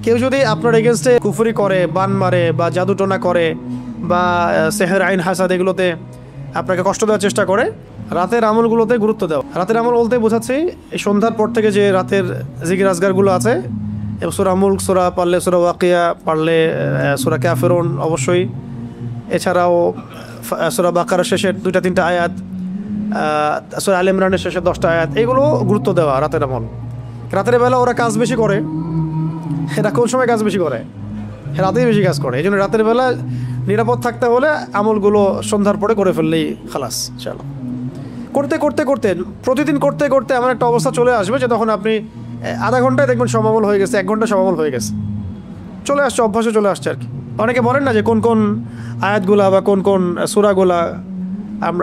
কেউ যদি আপনার এগেনস্টে কুফরি করে, বান মারে বা জাদুটোনা করে বা সেহের আইন হাসাদ এগুলোতে আপনাকে কষ্ট দেওয়ার চেষ্টা করে, রাতের আমলগুলোতে গুরুত্ব দেওয়া। রাতের আমল বলতে বোঝাচ্ছি এই সন্ধ্যার পর থেকে যে রাতের জিকির আজগারগুলো আছে, সূরা মুলক, সূরা পারলে সূরা ওয়াকিয়া, পারলে সূরা কাফিরুন অবশ্যই, এছাড়াও সূরা বাকারার শেষের 2-3টা আয়াত, সূরা আলে ইমরানের শেষের 10টা আয়াত, এগুলো গুরুত্ব দেওয়া রাতের আমল। রাতের বেলা ওরা কাজ বেশি করে, এরা কোন সময় কাজ বেশি করে? রাতেই বেশি কাজ করে। এই জন্য রাতের বেলা নিরাপদ থাকতে হলে আমলগুলো সন্ধ্যার পরে করে ফেললেই খালাস। চলো, করতে করতে করতে প্রতিদিন করতে করতে এমন একটা অবস্থা চলে আসবে যে তখন আপনি আধা ঘন্টায় দেখবেন সব আমল হয়ে গেছে, 1 ঘন্টা সব আমল হয়ে গেছে, চলে আসছে, অভ্যাসে চলে আসছে আর কি। অনেকে বলেন না যে কোন কোন আয়াতগুলা বা কোন কোন সূরাগুলা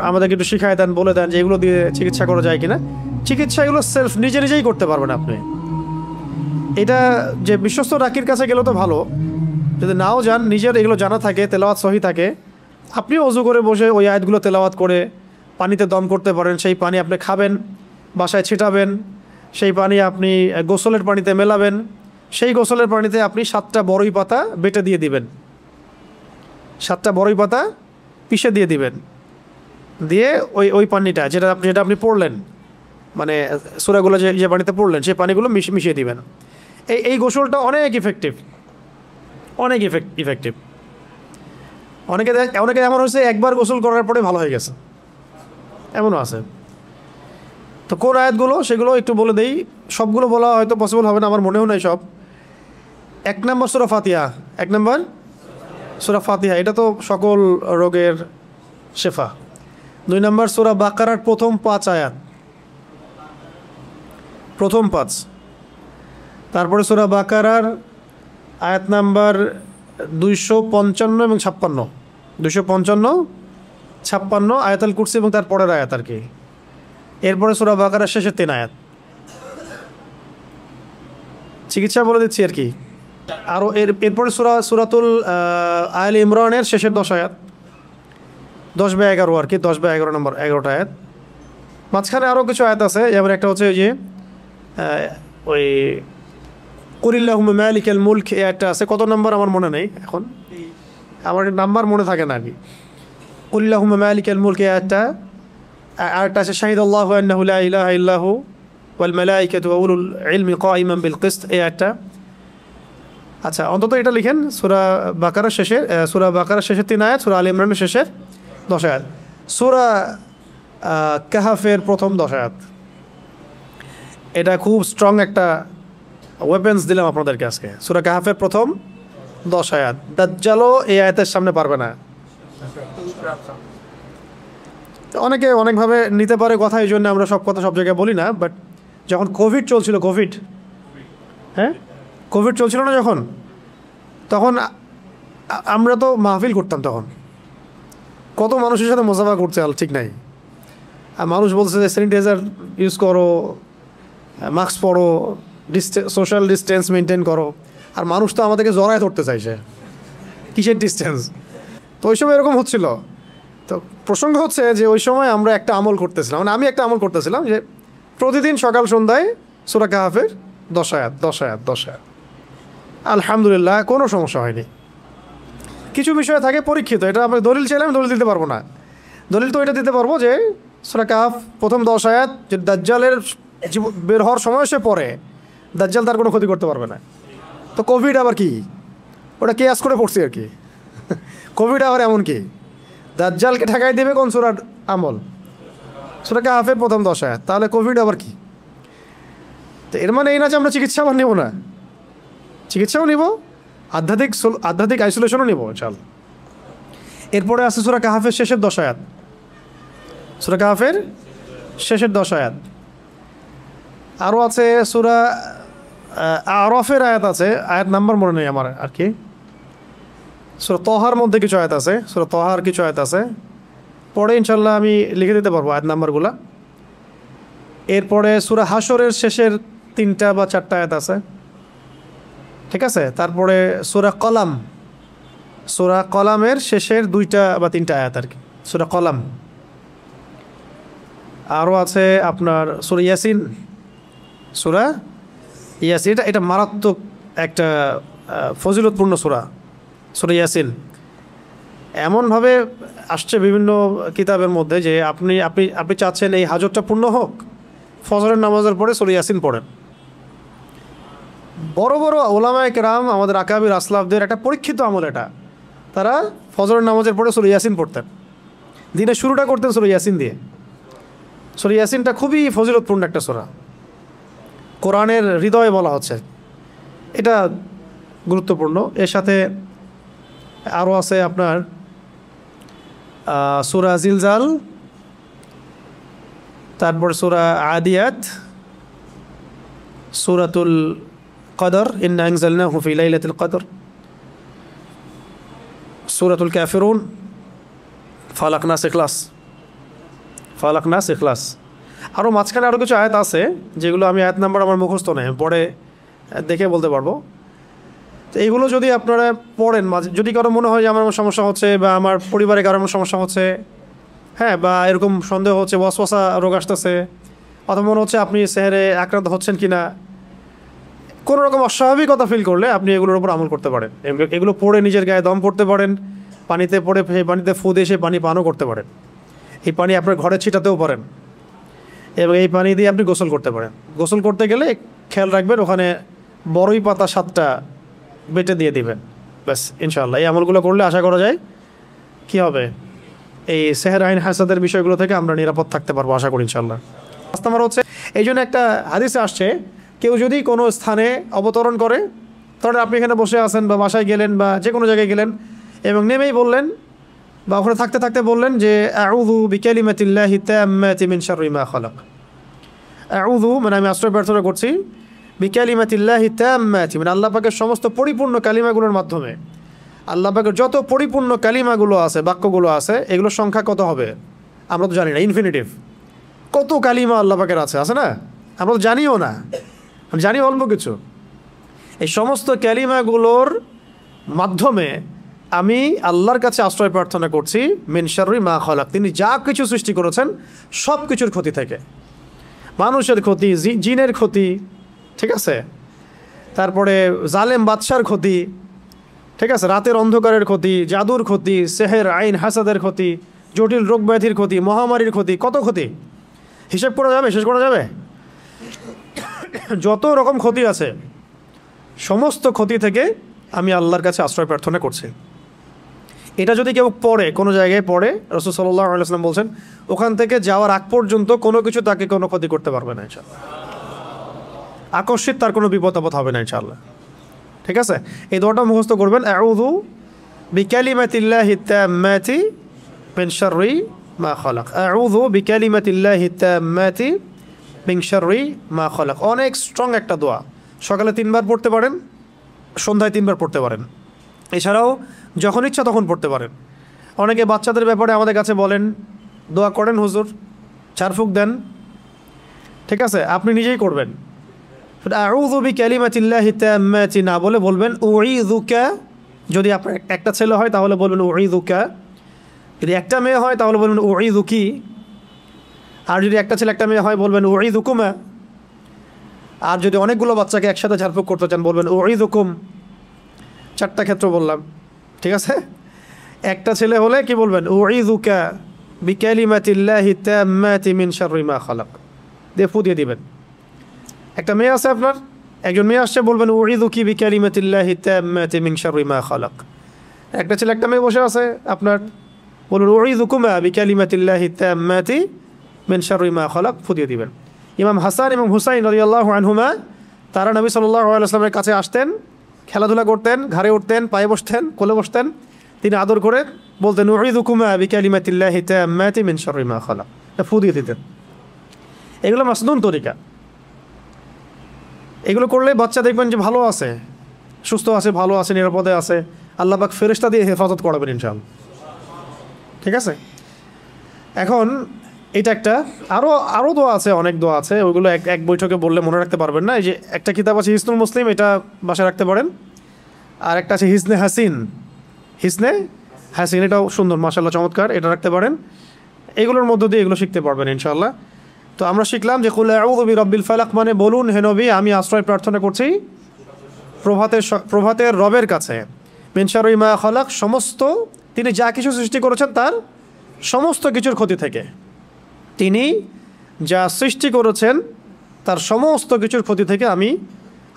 আমাদেরকে একটু শিখায় দেন, বলে দেন যে এগুলো দিয়ে চিকিৎসা করা যায় কিনা। চিকিৎসা এগুলো সেলফ নিজে নিজেই করতে পারবেন আপনি। এটা যে বিশ্বস্ত ডাকির কাছে গেলেও তো ভালো, যদি নাও যান, নিজের এগুলো জানা থাকে, তেলাওয়াত সহি থাকে, আপনিও অজু করে বসে ওই আয়াতগুলো তেলাওয়াত করে পানিতে দম করতে পারেন। সেই পানি আপনি খাবেন, বাসায় ছিটাবেন, সেই পানি আপনি গোসলের পানিতে মেলাবেন, সেই গোসলের পানিতে আপনি 7টা বড়ই পাতা বেটে দিয়ে দিবেন, 7টা বড়ই পাতা পিষে দিয়ে দিবেন, দিয়ে ওই পানিটা যেটা আপনি পড়লেন, মানে সূরাগুলো যে পানিতে পড়লেন সেই পানিগুলো মিশিয়ে দিবেন। এই গোসলটা অনেক ইফেক্টিভ, অনেক ইফেক্টিভ। অনেকে এমন হয়েছে একবার গোসল করার পরে ভালো হয়ে গেছে, এমনও আছে। তো কোন আয়াতগুলো সেগুলো একটু বলে দেই। সবগুলো বলা হয়তো পসিবল হবে না, আমার মনেও নাই সব। 1 নম্বর সূরা ফাতিহা, 1 নম্বর সূরা ফাতিহা, এটা তো সকল রোগের শেফা। 2 নম্বর সূরা বাকারার প্রথম 5 আয়াত, প্রথম 5। তারপরে সূরা বাকারার আয়াত নাম্বার 255 এবং 56, 255, 56, আয়াতুল কুরসি এবং তার পরের আয়াত আর কি। এরপরে সূরা বাকারার শেষের 3 আয়াত। চিকিৎসা বলে দিচ্ছি আর কি। আরও এরপরে সূরাতুল আলে ইমরানের শেষের 10 আয়াত, 10 বা 11 আর কি, 10 বা 11 নম্বর, 11টা আয়াত। মাঝখানে আরও কিছু আয়াত আছে, যেমন একটা হচ্ছে যে ওই কুলিল্লাহুম্মা মালিকাল মুলক, এই আয়াতটা আছে। কত নম্বর আমার মনে নেই এখন, আমার নাম্বার মনে থাকে না আর কি। কুলিল্লাহুম্মা মালিকাল মুলক, এই আয়াতটা। আরেকটা আছে শাহিদাল্লাহু আন্নাহু লা ইলাহা ইল্লাহু ওয়াল মালাইকাতু ওয়া উলুল ইলমি কাইমান বিল কিসত, এই আয়াতটা। আচ্ছা, অন্তত এটা লিখেন, সূরা বাকারার শেষের 3 আয়াত, সূরা আলে ইমরানের শেষের 10 আয়াত, সূরা কাহাফের প্রথম 10 আয়াত। এটা খুব স্ট্রং একটা ওয়েপেন্স দিলাম আপনাদেরকে আজকে। সূরা কাহাফের প্রথম 10 আয়াত। দাজ্জালও এই আয়াতের সামনে পারবে না। অনেকে অনেকভাবে নিতে পারে কথা, এই জন্য আমরা সব কথা সব জায়গায় বলি না। বাট যখন কোভিড চলছিল, কোভিড চলছিল না যখন, তখন আমরা তো মাহফিল করতাম। তখন কত মানুষের সাথে মোসাফা করছে ঠিক নাই। আর মানুষ বলছে যে স্যানিটাইজার ইউজ করো, মাস্ক পরো, সোশ্যাল ডিস্টেন্স মেনটেন করো। আর মানুষ তো আমাদেরকে জড়ায় ধরতে চাইছে, কিসের ডিস্টেন্স। তো ওই সময় এরকম হচ্ছিল। তো প্রসঙ্গ হচ্ছে যে ওই সময় আমরা একটা আমল করতেছিলাম, মানে আমি একটা আমল করতেছিলাম যে প্রতিদিন সকাল সন্ধ্যায় সূরা কাহাফের 10 আয়াত, 10 আয়াত, 10 আয়াত। আলহামদুলিল্লাহ কোনো সমস্যা হয়নি। কিছু বিষয় থাকে পরীক্ষিত, এটা আমরা দলিল চাইলে আমি দলিল দিতে পারবো না। দলিল তো এটা দিতে পারবো যে সূরা কাহাফ প্রথম 10 আয়াত, যে দাজ্জালের বের হওয়ার সময় সে পড়ে, দাজ্জাল তার কোনো ক্ষতি করতে পারবে না। তো কোভিড আবার কি, ওটা কেয়াস করে পড়ছি আর কি। কোভিড আবার এমন কি, দাজ্জালকে ঠেকাই দেবে কোন সূরার আমল? সূরা কাহাফের প্রথম 10 আয়াত। তাহলে কোভিড আবার কি? তো এর মানে এই না যে আমরা চিকিৎসা আবার নেব না, চিকিৎসাও নিব, আধ্যাত্মিক আইসোলেশনও নিব। চল, এরপরে আছে সূরা কাহাফের শেষের 10 আয়াত, সূরা কাহাফের শেষের 10 আয়াত। আরও আছে সূরা আরাফের আয়াত আছে, আয়াত নাম্বার মনে নেই আমার আর কি। সূরা তহার মধ্যে কিছু আয়াত আছে, সূরা তহার কিছু আয়াত আছে, পরে ইনশাল্লাহ আমি লিখে দিতে পারবো আয়াত নাম্বারগুলা। এরপরে সূরা হাশরের শেষের 3টা বা 4টা আয়াত আছে, ঠিক আছে। তারপরে সূরা কলাম, সূরা কলামের শেষের 2টা বা 3টা আয়াত আর কি, সূরা কলাম। আরও আছে আপনার সূরা ইয়াসিন, সূরা ইয়াসিন। এটা মারাত্মক একটা ফজিলতপূর্ণ সূরা, সূরা ইয়াসিন। এমনভাবে আসছে বিভিন্ন কিতাবের মধ্যে যে আপনি আপনি আপনি চাচ্ছেন এই হাজতটা পূর্ণ হোক, ফজরের নামাজের পরে সূরা ইয়াসিন পড়েন। বড় বড় ওলামায়ে কেরাম, আমাদের আকাবির আসলাফদের একটা পরীক্ষিত আমল এটা। তারা ফজরের নামাজের পরে সূরা ইয়াসিন পড়তেন, দিনের শুরুটা করতেন সূরা ইয়াসিন দিয়ে। সূরা ইয়াসিনটা খুবই ফজিলতপূর্ণ একটা সূরা, কোরআনের হৃদয় বলা হচ্ছে, এটা গুরুত্বপূর্ণ। এর সাথে আরও আছে আপনার সূরা জিলজাল, তারপর সূরা আদিয়াত, সূরাতুল কদর, ইন্না আনজালনাহু ফি লাইলাতিল কদর, সূরাতুল কাফিরুন, ফালাক নাস ইখলাস, ফালাক নাস ইখলাস। আরও মাঝখানে আরও কিছু আয়াত আছে যেগুলো আমি আয়াত নাম্বার আমার মুখস্থ নেই, পরে দেখে বলতে পারবো। তো এইগুলো যদি আপনারা পড়েন, যদি কারো মনে হয় যে আমার সমস্যা হচ্ছে বা আমার পরিবারে কারো সমস্যা হচ্ছে, হ্যাঁ, বা এরকম সন্দেহ হচ্ছে, ওয়াসওয়াসা রোগ আসতেছে, অথবা মনে হচ্ছে আপনি সেহরে আক্রান্ত হচ্ছেন কিনা, কোনো রকম অস্বাভাবিকতা ফিল করলে আপনি এগুলোর উপর আমল করতে পারেন। এগুলো পড়ে নিজের গায়ে দম পড়তে পারেন, পানিতে পড়ে সেই পানিতে ফু দিয়ে সেই পানি পানও করতে পারেন। এই পানি আপনার ঘরে ছিটাতেও পারেন এবং এই পানি দিয়ে আপনি গোসল করতে পারেন। গোসল করতে গেলে খেয়াল রাখবেন ওখানে বড়ই পাতা 7টা বেটে দিয়ে দিবেন, ব্যাস। ইনশাআল্লাহ এই আমলগুলো করলে আশা করা যায় কি হবে, এই সেহের আইন হাসাদের বিষয়গুলো থেকে আমরা নিরাপদ থাকতে পারবো, আশা করি ইনশাআল্লাহ। 5 নম্বর হচ্ছে, এই জন্য একটা হাদিসে আসছে, কেউ যদি কোনো স্থানে অবতরণ করে, তাহলে আপনি এখানে বসে আছেন বা বাসায় গেলেন বা যে কোনো জায়গায় গেলেন এবং নেমেই বললেন বা ওখানে থাকতে থাকতে বললেন যে আউযু বিকালিমাতিল্লাহি তাম্মাতি মিন শাররি মা খালাক। আউযু মানে আমি আশ্রয় প্রার্থনা করছি, বিকালিমাতিল্লাহি তাম্মাতি মানে আল্লাহ পাকের সমস্ত পরিপূর্ণ কালিমাগুলোর মাধ্যমে। আল্লাহ পাকের যত পরিপূর্ণ কালিমাগুলো আছে, বাক্যগুলো আছে, এগুলোর সংখ্যা কত হবে আমরা তো জানি না, ইনফিনিটিভ। কত কালিমা আল্লাহ পাকের আছে না, আমরা তো জানিও না, জানি অল্প কিছু। এই সমস্ত কালিমাগুলোর মাধ্যমে আমি আল্লাহর কাছে আশ্রয় প্রার্থনা করছি মিন শাররি মা খালাক, তিনি যা কিছু সৃষ্টি করেছেন সব কিছুর ক্ষতি থেকে, মানুষের ক্ষতি, জিনের ক্ষতি, ঠিক আছে, তারপরে জালেম বাদশার ক্ষতি, ঠিক আছে, রাতের অন্ধকারের ক্ষতি, জাদুর ক্ষতি, সেহের আইন হাসাদের ক্ষতি, জটিল রোগ ব্যাধির ক্ষতি, মহামারীর ক্ষতি, কত ক্ষতি হিসেব করা যাবে, শেষ করা যাবে? যত রকম ক্ষতি আছে সমস্ত ক্ষতি থেকে আমি আল্লাহর কাছে আশ্রয় প্রার্থনা করছি। এটা যদি কেউ পড়ে, কোনো জায়গায় পড়ে, রাসূল সাল্লাল্লাহু আলাইহি ওয়াসাল্লাম বলছেন ওখান থেকে যাওয়ার আগ পর্যন্ত কোনো কিছু তাকে কোনো ক্ষতি করতে পারবে না ইনশাআল্লাহ, আকস্মিক তার কোনো বিপদ আপদ হবে না ইনশাআল্লাহ। ঠিক আছে, এই দোয়াটা মুখস্থ করবেন, আউযু বিকালিমাতিল্লাহি তাম্মাতি মিন শাররি মা খালাক, আউযু বিকালিমাতিল্লাহি তাম্মাতি মিন শাররি মা খালাক। অনেক স্ট্রং একটা দোয়া, সকালে 3 বার পড়তে পারেন, সন্ধ্যায় 3 বার পড়তে পারেন, এছাড়াও যখন ইচ্ছা তখন পড়তে পারেন। অনেকে বাচ্চাদের ব্যাপারে আমাদের কাছে বলেন দোয়া করেন হুজুর, ঝাড়ফুঁক দেন, ঠিক আছে, আপনি নিজেই করবেন। আউযু বিকালিমাতিল্লাহি তাম্মাতি না বলে বলবেন উঈযুকা। যদি আপনার একটা ছেলে হয় তাহলে বলবেন উঈযুকা, যদি একটা মেয়ে হয় তাহলে বলবেন উঈযুকি, আর যদি একটা ছেলে একটা মেয়ে হয় বলবেন উঈযুকুমা, আর যদি অনেকগুলো বাচ্চাকে একসাথে ঝাড়ফুঁক করতে চান বলবেন উঈযুকুম। 4টা ক্ষেত্র বললাম, ঠিক আছে। একটা ছেলে হলে কি বলবেন উঈযুকা বিকালিমাতিল্লাহি তাম্মাতি মিন শাররি মা খালাক, দিয়ে ফু দিয়ে দিবেন। একটা মেয়ে আছে আপনার, একজন মেয়ে আসছে, বলবেন উঈযুকি বিকালিমাতিল্লাহি তাম্মাতি মিন শাররি মা খালাক। একটা ছেলে একটা মেয়ে বসে আছে আপনার, বলবেন উঈযুকুমা বিকালিমাতিল্লাহি তাম্মাতি মিন শাররি মা খালাক, ফু দিয়ে দিবেন। ইমাম হাসান এবং হুসাইন রাদিয়াল্লাহু আনহুমা, তারা নবী সাল্লাল্লাহু আলাইহি ওয়াসাল্লামের কাছে আসতেন, খেলাধুলা করতেন, ঘাড়ে উঠতেন, পায়ে বসতেন, কোলে বসতেন, তিনি আদর করে বলতেন উঈযুকুমা বিকালিমাতিল্লাহি তাম্মাতি মিন শাররি মা খালাক, ফু দিয়ে দিতেন। এগুলো মাসনুন তরিকা, এগুলো করলে বাচ্চা দেখবেন যে ভালো আছে, সুস্থ আছে, ভালো আছে, নিরাপদে আছে, আল্লাহ পাক ফেরেশতা দিয়ে হেফাজত করাবেন ইনশাআল্লাহ। ঠিক আছে, এখন এটা একটা, আরও দোয়া আছে, অনেক দোয়া আছে, ওইগুলো এক বৈঠকে বললে মনে রাখতে পারবেন না। এই যে একটা কিতাব আছে হিসনুল মুসলিম, এটা বাসায় রাখতে পারেন, আর একটা আছে হিসনে হাসিন, এটাও সুন্দর, মাশাআল্লাহ, চমৎকার, এটা রাখতে পারেন। এগুলোর মধ্য দিয়ে এগুলো শিখতে পারবেন ইনশাআল্লাহ। তো আমরা শিখলাম যে কুল আউযু বিরাব্বিল ফালাক মানে বলুন হে নবী আমি আশ্রয় প্রার্থনা করছি প্রভাতের রবের কাছে, মিন শাররি মা খালাক, সমস্ত তিনি যা কিছু সৃষ্টি করেছেন তার সমস্ত কিছুর ক্ষতি থেকে, তিনি যা সৃষ্টি করেছেন তার সমস্ত কিছুর ক্ষতি থেকে আমি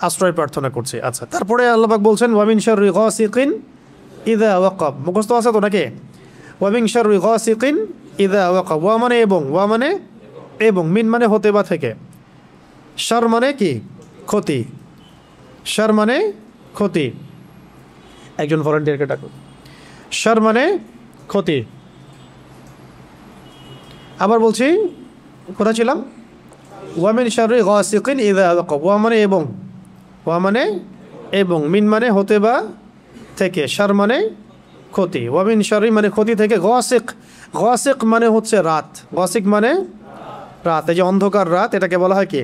আশ্রয় প্রার্থনা করছি। আচ্ছা, তারপরে আল্লাহ পাক বলছেন ওয়া মিন শাররি গাসিকিন ইযা ওয়াকাব, মুখস্থ আছে তো নাকি? ওয়া মিন শাররি গাসিকিন ইযা ওয়াকাব, ওয়া মানে এবং, ওয়া মানে এবং, মিন মানে হতে বা থেকে, শার মানে কি? ক্ষতি, শার মানে ক্ষতি। একজন ভলান্টিয়ারকে ডাকুন। শার মানে ক্ষতি। আবার বলছি, কোথায় ছিলাম? ওয়া মিন শাররি গাসিকিন ইযা ওয়াকাব, ওয়া মানে এবং, ওয়া মানে এবং, মিন মানে হতে বা থেকে, শার মানে ক্ষতি। ওয়া মিন শাররি মানে ক্ষতি থেকে, গাসিক, গাসিক মানে হচ্ছে রাত, গাসিক মানে রাত, এই যে অন্ধকার রাত, এটাকে বলা হয় কি?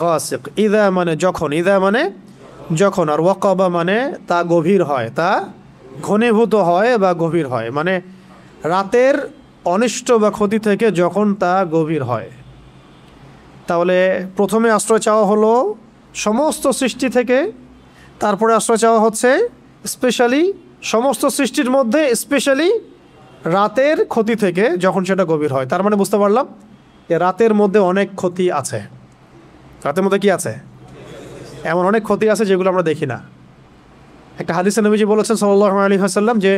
গাসিক। ইযা মানে যখন, ইযা মানে যখন, আর ওয়াকাবা মানে তা গভীর হয়, তা ঘনীভূত হয় বা গভীর হয়, মানে রাতের অনিষ্ট বা ক্ষতি থেকে যখন তা গভীর হয়। তাহলে প্রথমে আশ্রয় চাওয়া হলো সমস্ত সৃষ্টি থেকে, তারপরে আশ্রয় চাওয়া হচ্ছে স্পেশালি সমস্ত সৃষ্টির মধ্যে স্পেশালি রাতের ক্ষতি থেকে যখন সেটা গভীর হয়। তার মানে বুঝতে পারলাম যে রাতের মধ্যে অনেক ক্ষতি আছে। রাতের মধ্যে কি আছে? এমন অনেক ক্ষতি আছে যেগুলো আমরা দেখি না। একটা হাদিসে নবীজি বলেছেন সাল্লাল্লাহু আলাইহি ওয়াসাল্লাম যে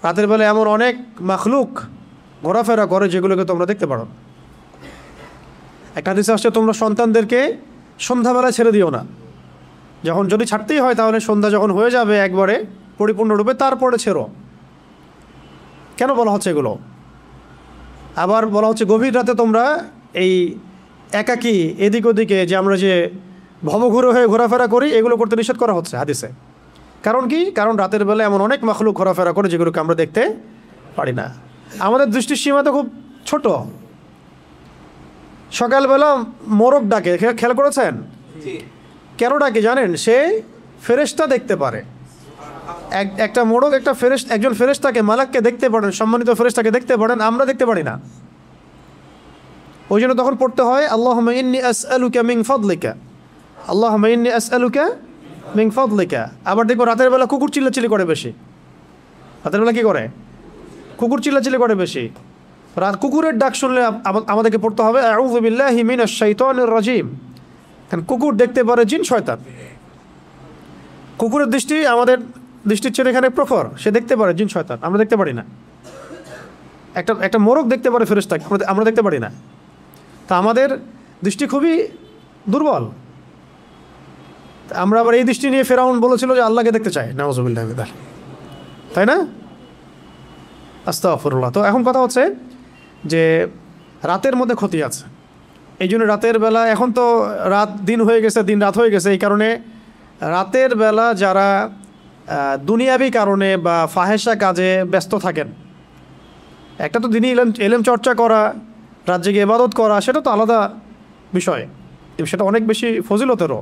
রাতের বেলা এমন অনেক মাখলুক ঘোরাফেরা করে যেগুলোকে তোমরা দেখতে পারো। একটা হাদিসে আসছে তোমরা সন্তানদেরকে সন্ধ্যাবেলা ছেড়ে দিও না, যখন যদি ছাড়তেই হয় তাহলে সন্ধ্যা যখন হয়ে যাবে একবারে পরিপূর্ণরূপে তারপরে ছেড়ো। কেন বলা হচ্ছে এগুলো? আবার বলা হচ্ছে গভীর রাতে তোমরা এই একাকী এদিক ওদিকে যে আমরা যে ভবঘুরে হয়ে ঘোরাফেরা করি এগুলো করতে নিষেধ করা হচ্ছে হাদিসে। কারণ কি? কারণ রাতের বেলা এমন অনেক মাখলুক ঘোরাফেরা করে যেগুলোকে আমরা দেখতে পারি না। আমাদের দৃষ্টির সীমা তো খুব ছোট। সকালবেলা মোরগ ডাকে, খেয়াল করেছেন? কেন ডাকে জানেন? সে ফেরেশতা দেখতে পারে। একটা মোরগ একজন ফেরেশতাকে, মালাককে দেখতে পারেন, সম্মানিত ফেরেশতাকে দেখতে পারেন, আমরা দেখতে পারি না। ওই জন্য তখন পড়তে হয় আল্লাহুম্মা ইন্নী আসআলুকা মিন ফাদলিকা, আল্লাহুম্মা ইন্নী আসআলুকা মিন ফাদলিকা। আবার দেখো রাতের বেলা কুকুর চিল্লাচিল্লি করে বেশি। রাতের বেলা কি করে? কুকুর চিল্লাচিল্লি করে বেশি। কুকুরের ডাক শুনলে আমাদেরকে পড়তে হবে আউযু বিল্লাহি মিনাশ শাইতানির রাজিম। কারণ কুকুর দেখতে পারে জিন শয়তান। কুকুরের দৃষ্টি আমাদের দৃষ্টির চেয়ে এখানে প্রখর, সে দেখতে পারে জিন শয়তান, আমরা দেখতে পারি না। একটা মোরগ দেখতে পারে ফেরেশতা, আমরা দেখতে পারি না। তা আমাদের দৃষ্টি খুবই দুর্বল। আমরা আবার এই দৃষ্টি নিয়ে ফেরাউন বলেছিল যে আল্লাহকে দেখতে চায়, নাউযুবিল্লাহি মিন যালিক, তাই না? আস্তাগফিরুল্লাহ। তো এখন কথা হচ্ছে যে রাতের মধ্যে ক্ষতি আছে। এই জন্য রাতের বেলা, এখন তো রাত দিন হয়ে গেছে, দিন রাত হয়ে গেছে, এই কারণে রাতের বেলা যারা দুনিয়াবি কারণে বা ফাহেসা কাজে ব্যস্ত থাকেন, একটা তো দিনই এলেম চর্চা করা, রাত জেগে ইবাদত করা, সেটা তো আলাদা বিষয়, সেটা অনেক বেশি ফজিলতেরও।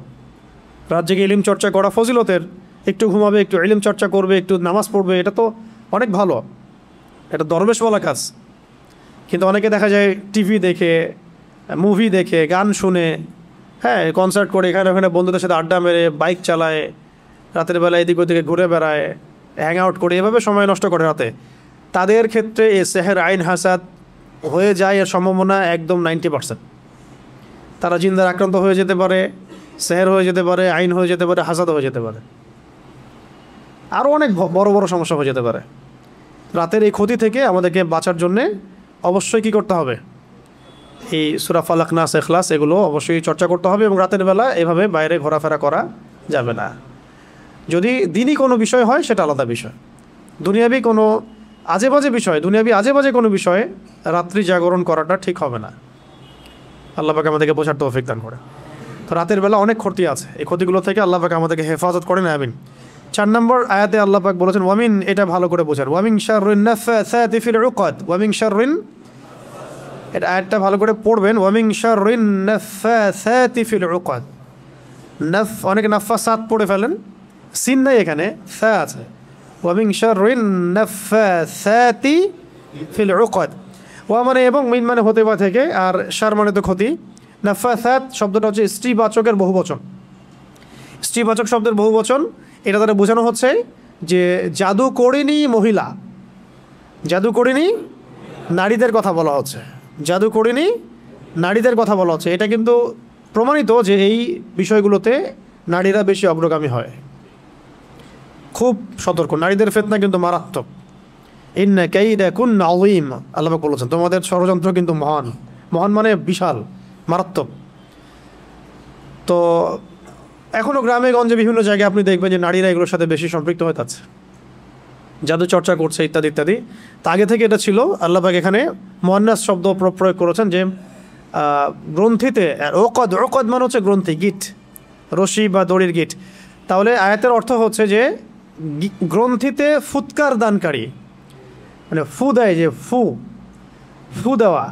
রাত জেগে ইলম চর্চা করা ফজিলতের, একটু ঘুমাবে, একটু ইলম চর্চা করবে, একটু নামাজ পড়বে, এটা তো অনেক ভালো, এটা দরবেশ বলা কাজ। কিন্তু অনেকে দেখা যায় টিভি দেখে, মুভি দেখে, গান শুনে, হ্যাঁ কনসার্ট করে, এখানে ওখানে বন্ধুদের সাথে আড্ডা মেরে, বাইক চালায়, রাতের বেলা এদিক ওদিকে ঘুরে বেড়ায়, হ্যাং আউট করে, এভাবে সময় নষ্ট করে রাতে। তাদের ক্ষেত্রে এ সেহের আইন হাসাদ হয়ে যায়, এর সম্ভাবনা একদম 90%। তারা জিন্দার আক্রান্ত হয়ে যেতে পারে, সেহের হয়ে যেতে পারে, আইন হয়ে যেতে পারে, হাসাদ হয়ে যেতে পারে, আরও অনেক বড় বড় সমস্যা হয়ে যেতে পারে। রাতের এই ক্ষতি থেকে আমাদেরকে বাঁচার জন্যে অবশ্যই কী করতে হবে? এই সূরা ফালাক, নাস, ইখলাস এগুলো অবশ্যই চর্চা করতে হবে। এবং রাতের বেলা এভাবে বাইরে ঘোরাফেরা করা যাবে না। যদি দিনই কোনো বিষয় হয় সেটা আলাদা বিষয়। দুনিয়াবি কোনো আজেবাজে বিষয়, দুনিয়াবি আজেবাজে কোনো বিষয়ে রাত্রি জাগরণ করাটা ঠিক হবে না। আল্লাহ পাক আমাদেরকে বোঝার তৌফিক দান করে। তো রাতের বেলা অনেক ক্ষতি আছে, এই ক্ষতিগুলো থেকে আল্লাহ পাক আমাদেরকে হেফাজত করেন, আমিন। 4 নম্বর আয়াতে আল্লাহ পাক বলেছেন ওয়ামিন, এটা ভালো করে বোঝান, ওয়ামিন শাররিন নাফাসাতি ফিল উকাদ, ওয়ামিন শাররিন, এটা আয়াতটা ভালো করে পড়বেন, ওয়ামিন শাররিন নাফাসাতি ফিল উকাদ। অনেকে নাফাসাত পড়ে ফেলেন, সিন নাই এখানে, সা আছে। ওয়ামিন শাররিন নাফাসাতি ফিল উকাদ, ওয়া মানে এবং, মিন মানে হতে বা থেকে, আর শার মানে তো ক্ষতি। নাফাসাত শব্দটা হচ্ছে স্ত্রীবাচকের বহুবচন। স্ত্রীবাচক শব্দের বহুবচন, এটা দ্বারা বোঝানো হচ্ছে যে জাদুকরিণী মহিলা, জাদুকরিণী নারীদের কথা বলা হচ্ছে, জাদুকরিণী নারীদের কথা বলা হচ্ছে। এটা কিন্তু প্রমাণিত যে এই বিষয়গুলোতে নারীরা বেশি অগ্রগামী হয়। খুব সতর্ক, নারীদের ফিতনা কিন্তু মারাত্মক। ইন্না কাইদাকুন্না আযীম, আল্লাহ পাক বলেছেন তোমাদের ষড়যন্ত্র কিন্তু মহান। মহান মানে বিশাল, মারাত্মক। তো এখনও গ্রামে গঞ্জে বিভিন্ন জায়গায় আপনি দেখবেন যে নারীরা এগুলোর সাথে বেশি সম্পৃক্ত হয়ে যাচ্ছে, জাদু চর্চা করছে ইত্যাদি ইত্যাদি। তা আগে থেকে এটা ছিল। আল্লাহ পাক এখানে মুআন্নাস শব্দ প্রয়োগ করেছেন যে গ্রন্থিতে, ওকদ, ওকদ মানে হচ্ছে গ্রন্থি, গিট, রশি বা দড়ির গিট। তাহলে আয়াতের অর্থ হচ্ছে যে গ্রন্থিতে ফুৎকার দানকারী, মানে ফু দেয়, যে ফু ফু দেওয়া,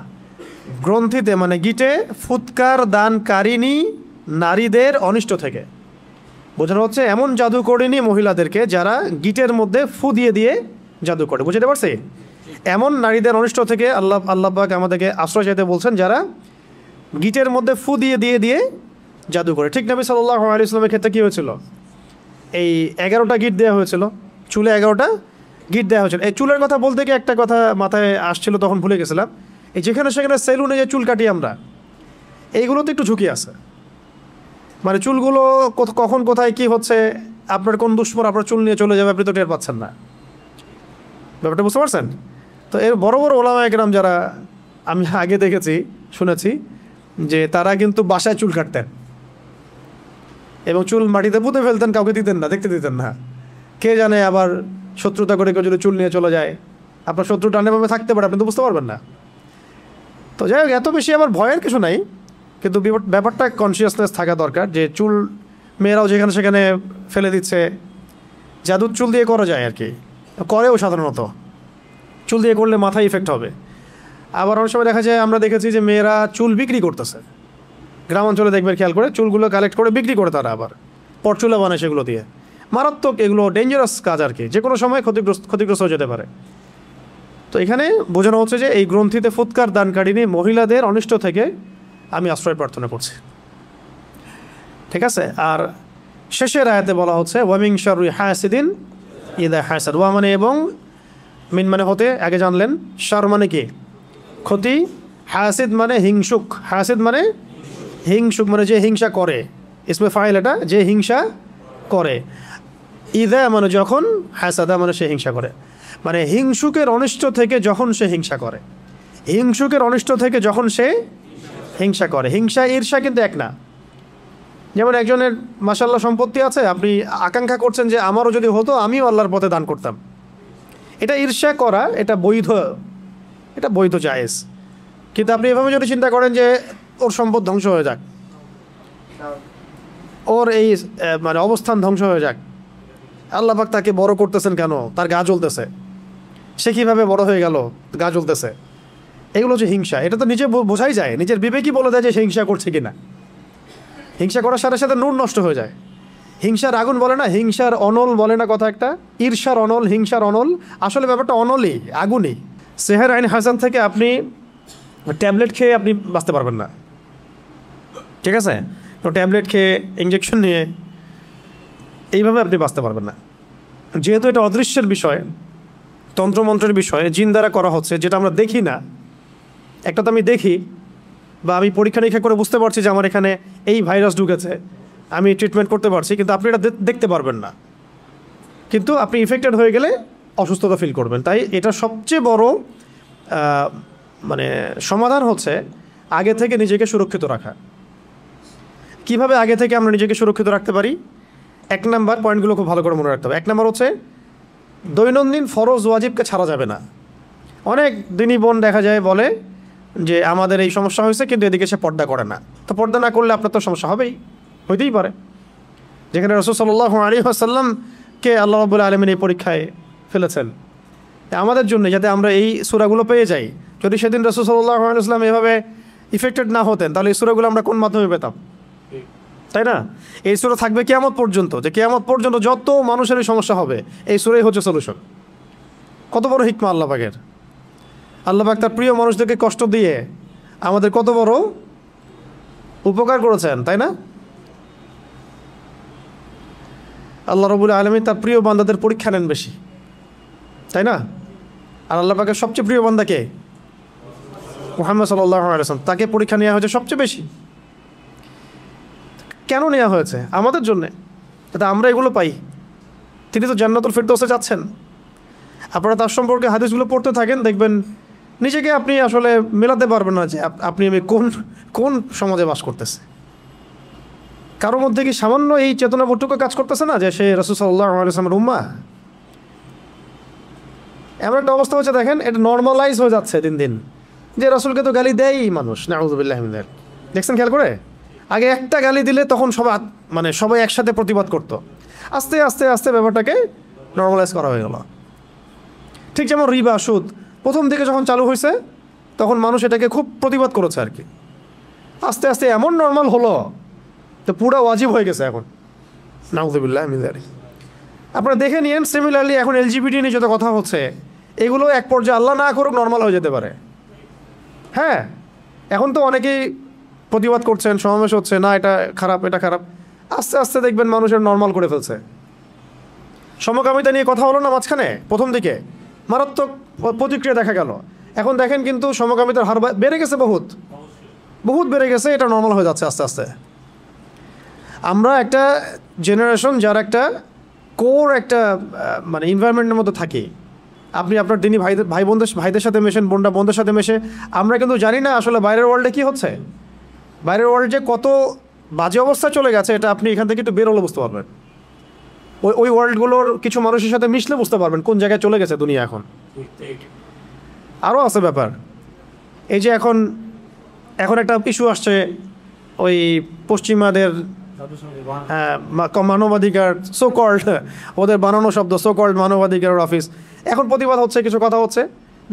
গ্রন্থিতে মানে গিটে ফুৎকার দানকারিণী নারীদের অনিষ্ট থেকে বোঝানো হচ্ছে এমন জাদুকরিণী মহিলাদেরকে যারা গিটের মধ্যে ফু দিয়ে দিয়ে জাদু করে। বুঝতে পারছি? এমন নারীদের অনিষ্ট থেকে আল্লাহ পাক আমাদেরকে আশ্রয় চাইতে বলছেন যারা গিটের মধ্যে ফু দিয়ে দিয়ে দিয়ে জাদু করে। ঠিক নবী সাল্লাল্লাহু আলাইহি ওয়াসাল্লামের ক্ষেত্রে কী হয়েছিল? এই 11টা গিট দেওয়া হয়েছিল, চুলে 11টা গিট দেওয়া হয়েছিল। এই চুলের কথা বলতে গিয়ে একটা কথা মাথায় আসছিল, তখন ভুলে গেছিলাম। এই যেখানে সেখানে সেলুনে যে চুল কাটি আমরা, এইগুলোতে একটু ঝুঁকি আছে। মানে চুলগুলো কখন কোথায় কি হচ্ছে, আপনার কোন দুশ্মন আপনার চুল নিয়ে চলে যাবে আপনি তো টের পাচ্ছেন না। ব্যাপারটা বুঝতে পারছেন? তো এর বড় বড় ওলামা একরাম যারা আমি আগে দেখেছি, শুনেছি যে তারা কিন্তু বাসায় চুল কাটতেন এবং চুল মাটিতে পুঁতে ফেলতেন, কাউকে দিতেন না, দেখতে দিতেন না। কে জানে আবার শত্রুতা করে কেউ যদি চুল নিয়ে চলে যায়, আপনার শত্রু টানেভাবে থাকতে পারে, আপনি তো বুঝতে পারবেন না। তো যাই হোক, এত বেশি আবার ভয়ের কিছু নাই, কিন্তু ব্যাপারটা কনসিয়াসনেস থাকা দরকার যে চুল মেয়েরাও যেখানে সেখানে ফেলে দিচ্ছে। জাদুর চুল দিয়ে করা যায় আর কি, করেও সাধারণত। চুল দিয়ে করলে মাথায় ইফেক্ট হবে। আবার অনেক সময় দেখা যায়, আমরা দেখেছি যে মেয়েরা চুল বিক্রি করতেছে, গ্রামাঞ্চলে দেখবেন খেয়াল করে, চুলগুলো কালেক্ট করে বিক্রি করে তারা, আবার পরচুলা বানায় সেগুলো দিয়ে। মারাত্মক, এগুলো ডেঞ্জারাস কাজ আর কি, যে কোনো সময় ক্ষতিগ্রস্ত হয়ে যেতে পারে। তো এখানে বোঝানো হচ্ছে যে এই গ্রন্থিতে ফুৎকার দানকারিণী মহিলাদের অনিষ্ট থেকে আমি আশ্রয় প্রার্থনা করছি। ঠিক আছে? আর শেষের আয়াতে বলা হচ্ছে ওয়ামিন শাররি হাসিদিন ইযা হাসাদ। ওয়া মানে এবং, মিন মানে হতে, আগে জানলেন। শার মানে কি? ক্ষতি। হাসিদ মানে হিংসুক। হাসিদ মানে হিংসুক, মানে যে হিংসা করে। ইসমে ফাইল এটা, যে হিংসা করে। ইযা মানে যখন, হাসাদা মানে সে হিংসা করে। মানে হিংসুকের অনিষ্ট থেকে যখন সে হিংসা করে, হিংসুকের অনিষ্ট থেকে যখন সে হিংসা করে। হিংসা ঈর্ষা কিন্তু এক না। যেমন একজনের মাশাআল্লাহ সম্পত্তি আছে, আপনি আকাঙ্ক্ষা করছেন যে আমারও যদি হতো, আমিও আল্লাহর পথে দান করতাম। এটা ঈর্ষা করা, এটা বৈধ, এটা বৈধ, জায়েজ। কিন্তু আপনি এভাবে যদি চিন্তা করেন যে ওর সম্পদ ধ্বংস হয়ে যাক, ওর এই মানে অবস্থান ধ্বংস হয়ে যাক, আল্লাহ পাক তাকে বড় করতেছেন কেন, তার গা জ্বলতেছে, সে কীভাবে বড় হয়ে গেল, গা জ্বলতেছে, এগুলো হচ্ছে হিংসা। এটা তো নিজে বোঝাই যায়, নিজের বিবেকই বলে দেয় যে সে হিংসা করছে কিনা। হিংসা করার সাথে সাথে নূর নষ্ট হয়ে যায়। হিংসার আগুন বলে না, হিংসার অনল বলে না কথা একটা, ঈর্ষার অনল, হিংসার অনল। আসলে ব্যাপারটা অনলই, আগুনই। সেহের আইন হাসান থেকে আপনি ট্যাবলেট খেয়ে আপনি বাঁচতে পারবেন না। ঠিক আছে? তো ট্যাবলেট খেয়ে, ইঞ্জেকশন নিয়ে এইভাবে আপনি বাঁচতে পারবেন না। যেহেতু এটা অদৃশ্যের বিষয়, তন্ত্রমন্ত্রের বিষয়, জিন দ্বারা করা হচ্ছে, যেটা আমরা দেখি না। একটা তো আমি দেখি, বা আমি পরীক্ষা নিরীক্ষা করে বুঝতে পারছি যে আমার এখানে এই ভাইরাস ঢুকেছে, আমি ট্রিটমেন্ট করতে পারছি, কিন্তু আপনি এটা দেখতে পারবেন না। কিন্তু আপনি ইফেক্টেড হয়ে গেলে অসুস্থতা ফিল করবেন। তাই এটা সবচেয়ে বড় মানে সমাধান হচ্ছে আগে থেকে নিজেকে সুরক্ষিত রাখা। কিভাবে আগে থেকে আমরা নিজেকে সুরক্ষিত রাখতে পারি? 1 নাম্বার পয়েন্টগুলো খুব ভালো করে মনে রাখতে হবে। 1 নাম্বার হচ্ছে দৈনন্দিন ফরজ ওয়াজিবকে ছাড়া যাবে না। অনেক দিনই বোন দেখা যায় বলে যে আমাদের এই সমস্যা হয়েছে, কিন্তু এদিকে সে পর্দা করে না। তো পর্দা না করলে আপনার তো সমস্যা হবেই, হইতেই পারে। যেখানে রাসূল সাল্লাল্লাহু আলাইহি ওয়াসাল্লামকে আল্লাহ রাব্বুল আলামিন এই পরীক্ষায় ফেলেছেন আমাদের জন্য, যাতে আমরা এই সূরাগুলো পেয়ে যাই। যদি সেদিন রাসূল সাল্লাল্লাহু আলাইহি ওয়াসাল্লাম এভাবে ইফেক্টেড না হতেন, তাহলে এই সূরাগুলো আমরা কোন মাধ্যমে পেতাম? তাই না? এই সূরা থাকবে কিয়ামত পর্যন্ত, যে কিয়ামত পর্যন্ত যত মানুষেরই সমস্যা হবে, এই সূরাই হচ্ছে সলিউশন। কত বড় হিকমা আল্লাহ পাকের! আল্লাহ পাক তার প্রিয় মানুষদেরকে কষ্ট দিয়ে আমাদের কত বড় উপকার করেছেন, তাই না? আল্লাহ রাব্বুল আলামিন তার প্রিয় বান্দাদের পরীক্ষা নেন বেশি, তাই না? আর আল্লাহ পাকের সবচেয়ে প্রিয় বান্দা কে? মুহাম্মদ সাল্লাল্লাহু আলাইহি ওয়াসাল্লাম। তাকে পরীক্ষা নেওয়া হয়েছে সবচেয়ে বেশি। কেন নেওয়া হয়েছে? আমাদের জন্যে, যাতে আমরা এগুলো পাই। তিনি তো জান্নাতুল ফিরদৌসে যাচ্ছেন। আপনারা তার সম্পর্কে হাদিসগুলো পড়তে থাকেন, দেখবেন নিজেকে আপনি আসলে মেলাতে পারবেন না যে আপনি আমি কোন সমাজে বাস করতেছে। কারোর মধ্যে কি সামান্য এই চেতনাবোধটুকু কাজ করতেছে না যে সে রাসূল সাল্লাল্লাহু আলাইহি ওয়াসাল্লামের উম্মাহ? এমন একটা অবস্থা হচ্ছে, দেখেন এটা নর্মালাইজ হয়ে যাচ্ছে দিন দিন, যে রাসূলকে তো গালি দেয়ই মানুষ, নাউযুবিল্লাহি মিন যালিক। দেখছেন খেয়াল করে? আগে একটা গালি দিলে তখন সবাই একসাথে প্রতিবাদ করত। আস্তে আস্তে আস্তে ব্যাপারটাকে নর্মালাইজ করা হয়ে গেল। ঠিক যেমন রিবা, সুদ প্রথম দিকে যখন চালু হয়েছে তখন মানুষ এটাকে খুব প্রতিবাদ করেছে আর কি। আস্তে আস্তে এমন নর্মাল হলো তো পুরো ওয়াজিব হয়ে গেছে এখন, নাউযুবিল্লাহি মিন যালিক। আপনারা দেখে নিয়েন, সিমিলারলি এখন এলজিবিটি নিয়ে যত কথা হচ্ছে, এগুলো এক পর্যায়ে আল্লাহ না করুক নর্মাল হয়ে যেতে পারে। হ্যাঁ, এখন তো অনেকেই প্রতিবাদ করছেন, সমাবেশ হচ্ছে, না এটা খারাপ, এটা খারাপ। আস্তে আস্তে দেখবেন মানুষের নর্মাল করে ফেলছে। সমকামিতা নিয়ে কথা হলো না মাঝখানে, প্রথম দিকে মারাত্মক প্রতিক্রিয়া দেখা গেল। এখন দেখেন কিন্তু সমকামিতার হার বেড়ে গেছে, বহুত বেড়ে গেছে। এটা নর্মাল হয়ে যাচ্ছে আস্তে আস্তে। আমরা একটা জেনারেশন যার একটা কোর একটা এনভায়রনমেন্টের মধ্যে থাকি। আপনি আপনার দিনী ভাইদের সাথে মেশেন, বোনদের সাথে মেশে, আমরা কিন্তু জানি না আসলে বাইরের ওয়ার্ল্ডে কী হচ্ছে। বাইরের ওয়ার্ল্ড যে কত বাজে অবস্থায় চলে গেছে, এটা আপনি এখান থেকে একটু বেরোলে বুঝতে পারবেন। ওই ওয়ার্ল্ডগুলোর কিছু মানুষের সাথে মিশলে বুঝতে পারবেন কোন জায়গায় চলে গেছে দুনিয়া এখন। আরও আছে ব্যাপার, এই যে এখন একটা ইস্যু আসছে, ওই পশ্চিমাদের মানবাধিকার, সো কল্ড, ওদের বানানো শব্দ, সো কল্ড মানবাধিকার অফিস। এখন প্রতিবাদ হচ্ছে, কিছু কথা হচ্ছে,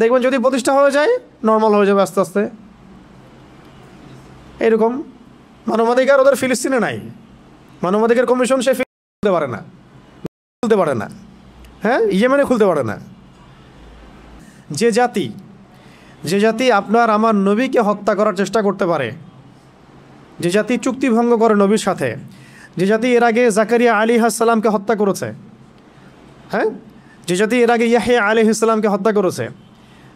দেখবেন যদি প্রতিষ্ঠা হয়ে যায় নর্মাল হয়ে যাবে আস্তে আস্তে। এরকম মানবাধিকার ওদের ফিলিস্তিনে নাই, মানবাধিকার কমিশন সে খুলতে পারে না, হ্যাঁ, ইয়েমেনে খুলতে পারে না। যে জাতি আপনার আমার নবীকে হত্যা করার চেষ্টা করতে পারে, যে জাতি চুক্তি ভঙ্গ করে নবীর সাথে, যে জাতি এর আগে জাকারিয়া আলাইহিস সালামকে হত্যা করেছে, হ্যাঁ, যে জাতি এর আগে ইয়াহইয়া আলাইহিস সালামকে হত্যা করেছে,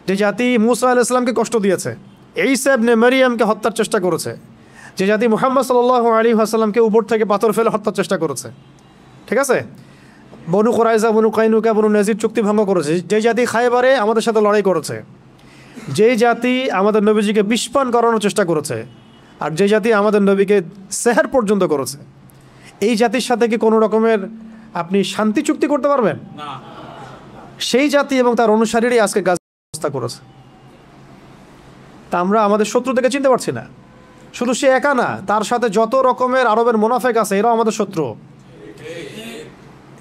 যে জাতি মূসা আলাইহিস সালামকে কষ্ট দিয়েছে, ঈসা ইবনে মারইয়ামকে হত্যার চেষ্টা করেছে, যে জাতি মুহাম্মদ সাল্লাল্লাহু আলাইহি ওয়াসাল্লামকে উপর থেকে পাথর ফেলে হত্যার চেষ্টা করেছে, ঠিক আছে, বনু কুরাইজা, বনু কাইনুকা, বনু নাজির চুক্তি ভঙ্গ করেছে, যে জাতি খায়বারে আমাদের সাথে লড়াই করেছে, যে জাতি আমাদের নবীজিকে বিষপান করানোর চেষ্টা করেছে, আর যে জাতি আমাদের নবীকে সেহর পর্যন্ত করেছে, এই জাতির সাথে কি কোনো রকমের আপনি শান্তি চুক্তি করতে পারবেন? সেই জাতি এবং তার অনুসারীরাই আজকে গাজা ব্যবস্থা করেছে। তা আমরা আমাদের শত্রু থেকে চিনতে পারছি না। শুধু সে একা না, তার সাথে যত রকমের আরবের মুনাফেক আছে এরাও আমাদের শত্রু।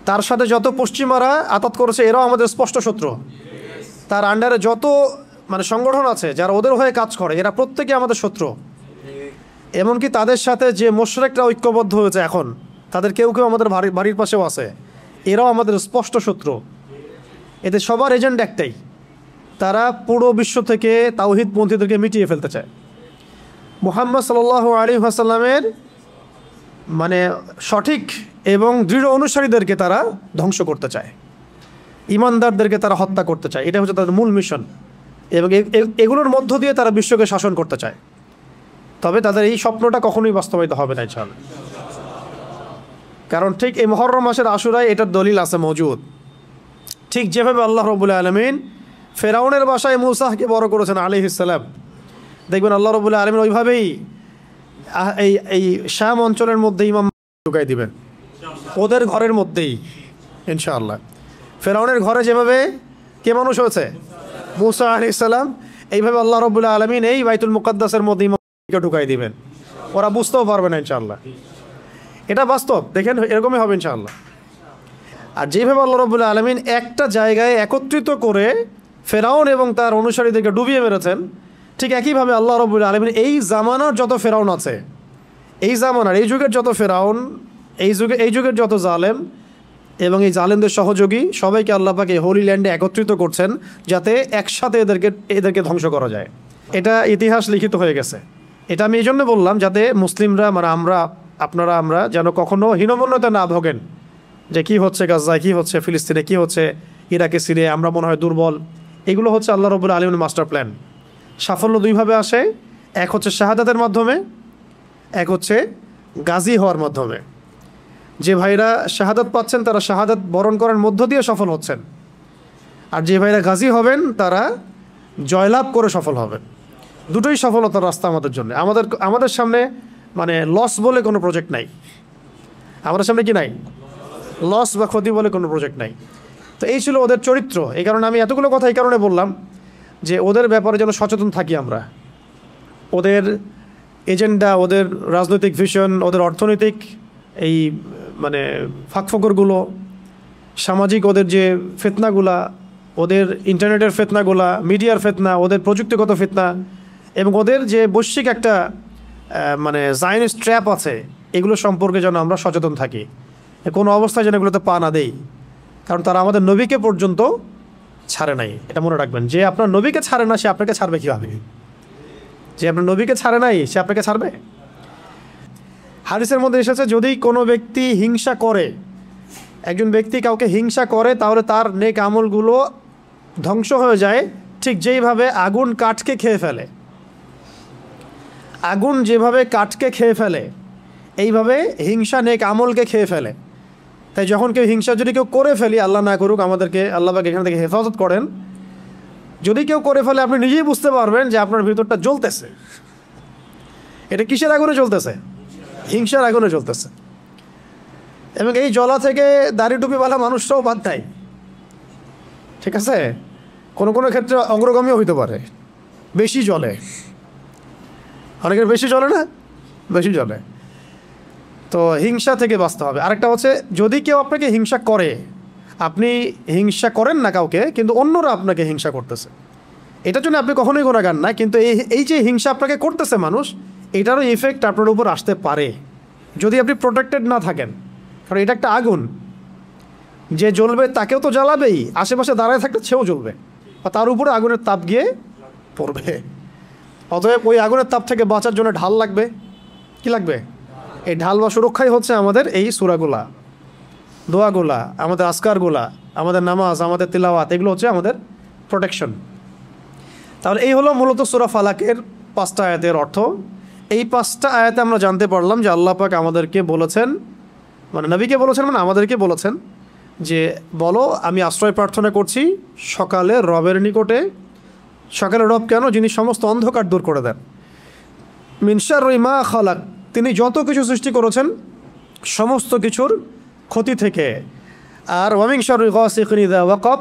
তার সাথে যত পশ্চিমারা আতাত করেছে এরাও আমাদের স্পষ্ট শত্রু। তার আন্ডারে যত সংগঠন আছে যারা ওদের হয়ে কাজ করে, এরা প্রত্যেকে আমাদের শত্রু। এমনকি তাদের সাথে যে মুশরিকরা ঐক্যবদ্ধ হয়েছে এখন, তাদের কেউ আমাদের বাড়ির পাশেও আছে, এরাও আমাদের স্পষ্ট শত্রু। এদের সবার এজেন্ট একটাই, তারা পুরো বিশ্ব থেকে তাওহীদপন্থীদেরকে মিটিয়ে ফেলতে চায়। মুহাম্মদ সাল্লাল্লাহু আলাইহি ওয়াসাল্লামের সঠিক এবং দৃঢ় অনুসারীদেরকে তারা ধ্বংস করতে চায়, ইমানদারদেরকে তারা হত্যা করতে চায়। এটা হচ্ছে তাদের মূল মিশন, এবং এগুলোর মধ্য দিয়ে তারা বিশ্বকে শাসন করতে চায়। তবে তাদের এই স্বপ্নটা কখনোই বাস্তবায়িত হবে না ইনশাআল্লাহ। কারণ ঠিক এই মুহররম মাসের আশুরায় এটার দলিল আছে মওজুদ। ঠিক যেভাবে আল্লাহ রাব্বুল আলামিন ফেরাউনের বাসায় মূসাকে বড় করেছেন আলাইহিস সালাম, দেখবেন আল্লাহ রাব্বুল আলামিন ওইভাবেই এই শাম অঞ্চলের মধ্যে ইমাম ঢুকাই দিবেন, ওদের ঘরের মধ্যেই ইনশাআল্লাহ। ফেরাউনের ঘরে যেভাবে কে মানুষ হয়েছে? মূসা আলাইহিস সালাম। এইভাবে আল্লাহ রাব্বুল আলামিন এই বাইতুল মুকাদ্দাসের মধ্যে ইমামকে ঢুকাই দিবেন, ওরা বুঝতেও পারবে না ইনশাআল্লাহ। এটা বাস্তব, দেখেন এরকমই হবে ইনশাআল্লাহ। আর যেভাবে আল্লাহ রাব্বুল আলামিন একটা জায়গায় একত্রিত করে ফেরাউন এবং তার অনুসারীদেরকে ডুবিয়ে মেরেছেন, ঠিক একইভাবে আল্লাহ রাব্বুল আলামিন এই জামানার যত ফেরাউন আছে, এই জামানার এই যুগের যত ফেরাউন, এই যুগের যত জালেম এবং এই জালেমদের সহযোগী সবাইকে আল্লাহ পাক এই হোলি ল্যান্ডে একত্রিত করছেন, যাতে একসাথে এদেরকে ধ্বংস করা যায়। এটা ইতিহাস লিখিত হয়ে গেছে। এটা আমি এই জন্য বললাম, যাতে মুসলিমরা আমরা যেন কখনো হীনমন্যতা না ভোগেন, যে কী হচ্ছে গাজায়, কী হচ্ছে ফিলিস্তিনে, কী হচ্ছে ইরাকে, সিরিয়ায়, আমরা মনে হয় দুর্বল। এগুলো হচ্ছে আল্লাহ রাব্বুল আলামিনের মাস্টার প্ল্যান। সাফল্য দুইভাবে আসে, এক হচ্ছে শাহাদাতের মাধ্যমে, এক হচ্ছে গাজী হওয়ার মাধ্যমে। যে ভাইরা শাহাদাত পাচ্ছেন তারা শাহাদাত বরণ করার মধ্য দিয়ে সফল হচ্ছেন, আর যে ভাইরা গাজী হবেন তারা জয়লাভ করে সফল হবেন। দুটোই সফলতার রাস্তা আমাদের জন্য। আমাদের সামনে মানে লস বলে কোনো প্রজেক্ট নাই। আমাদের সামনে কি নাই? লস বা ক্ষতি বলে কোনো প্রজেক্ট নাই। তো এই ছিল ওদের চরিত্র। এই কারণে আমি এতগুলো কথা এই কারণে বললাম যে ওদের ব্যাপারে যেন সচেতন থাকি আমরা। ওদের এজেন্ডা, ওদের রাজনৈতিক ভিশন, ওদের অর্থনৈতিক এই মানে ফাঁকফোকরগুলো, সামাজিক ওদের যে ফিতনাগুলা, ওদের ইন্টারনেটের ফিতনাগুলা, মিডিয়ার ফিতনা, ওদের প্রযুক্তিগত ফিতনা, এবং ওদের যে বৈশ্বিক একটা মানে জায়নিস্ট ট্র্যাপ আছে, এগুলো সম্পর্কে যেন আমরা সচেতন থাকি। কোনো অবস্থায় যেন এগুলোতে পা না দেই, কারণ তারা আমাদের নবীকে পর্যন্ত ছাড়ে নাই। এটা মনে রাখবেন, যে আপনার নবীকে ছাড়ে না সে আপনাকে ছাড়বে কীভাবে? যে আপনার নবীকে ছাড়ে নাই সে আপনাকে ছাড়বে? হাদিসের মধ্যে এসেছে, যদি কোনো ব্যক্তি হিংসা করে, একজন ব্যক্তি কাউকে হিংসা করে, তাহলে তার নেক আমলগুলো ধ্বংস হয়ে যায়, ঠিক যেইভাবে আগুন কাঠকে খেয়ে ফেলে। আগুন যেভাবে কাঠকে খেয়ে ফেলে, এইভাবে হিংসা নেক আমলকে খেয়ে ফেলে। তাই যখন কেউ হিংসা যদি কেউ করে ফেলি, আল্লাহ না করুক, আমাদেরকে আল্লাহ পাক এখান থেকে হেফাজত করেন, যদি কেউ করে ফেলে আপনি নিজেই বুঝতে পারবেন যে আপনার ভিতরটা জ্বলতেছে। এটা কিসের আগুনে জ্বলতেছে? হিংসার আগুনে জ্বলতেছে। এবং এই জ্বলা থেকে দাড়ি টুপিওয়ালা মানুষরাও বাদ দেয়, ঠিক আছে? কোনো কোনো ক্ষেত্রে অগ্রগামীও হইতে পারে, বেশি জ্বলে। অনেকের বেশি জ্বলে না? বেশি জ্বলে। তো হিংসা থেকে বাঁচতে হবে। আরেকটা হচ্ছে, যদি কেউ আপনাকে হিংসা করে, আপনি হিংসা করেন না কাউকে, কিন্তু অন্যরা আপনাকে হিংসা করতেছে, এটার জন্য আপনি কখনোই গুনাহগার না, কিন্তু এই যে হিংসা আপনাকে করতেছে মানুষ, এটারও ইফেক্ট আপনার উপর আসতে পারে যদি আপনি প্রোটেক্টেড না থাকেন। কারণ এটা একটা আগুন, যে জ্বলবে তাকেও তো জ্বালাবেই, আশেপাশে দাঁড়ায় থাকলে সেও জ্বলবে, বা তার উপরে আগুনের তাপ গিয়ে পড়বে। অতএব ওই আগুনের তাপ থেকে বাঁচার জন্য ঢাল লাগবে। কি লাগবে? এই ঢাল বা সুরক্ষাই হচ্ছে আমাদের এই সূরাগুলা, দোয়াগুলা, আমাদের আজকারগুলা, আমাদের নামাজ, আমাদের তিলাওয়াত, এগুলো হচ্ছে আমাদের প্রোটেকশন। তাহলে এই হলো মূলত সূরা ফালাকের 5টা আয়াতের অর্থ। এই 5টা আয়াতে আমরা জানতে পারলাম যে আল্লাহ পাক আমাদেরকে বলেছেন, মানে নবীকে বলেছেন, মানে আমাদেরকে বলেছেন যে বলো আমি আশ্রয় প্রার্থনা করছি সকালে রবের নিকটে। সকালে রব কেন? যিনি সমস্ত অন্ধকার দূর করে দেন। মিন শাররি মা খালাক, তিনি যত কিছু সৃষ্টি করেছেন সমস্ত কিছুর ক্ষতি থেকে। আর ওয়া মিন শাররি গাসিকিন ইযা ওয়াকাব,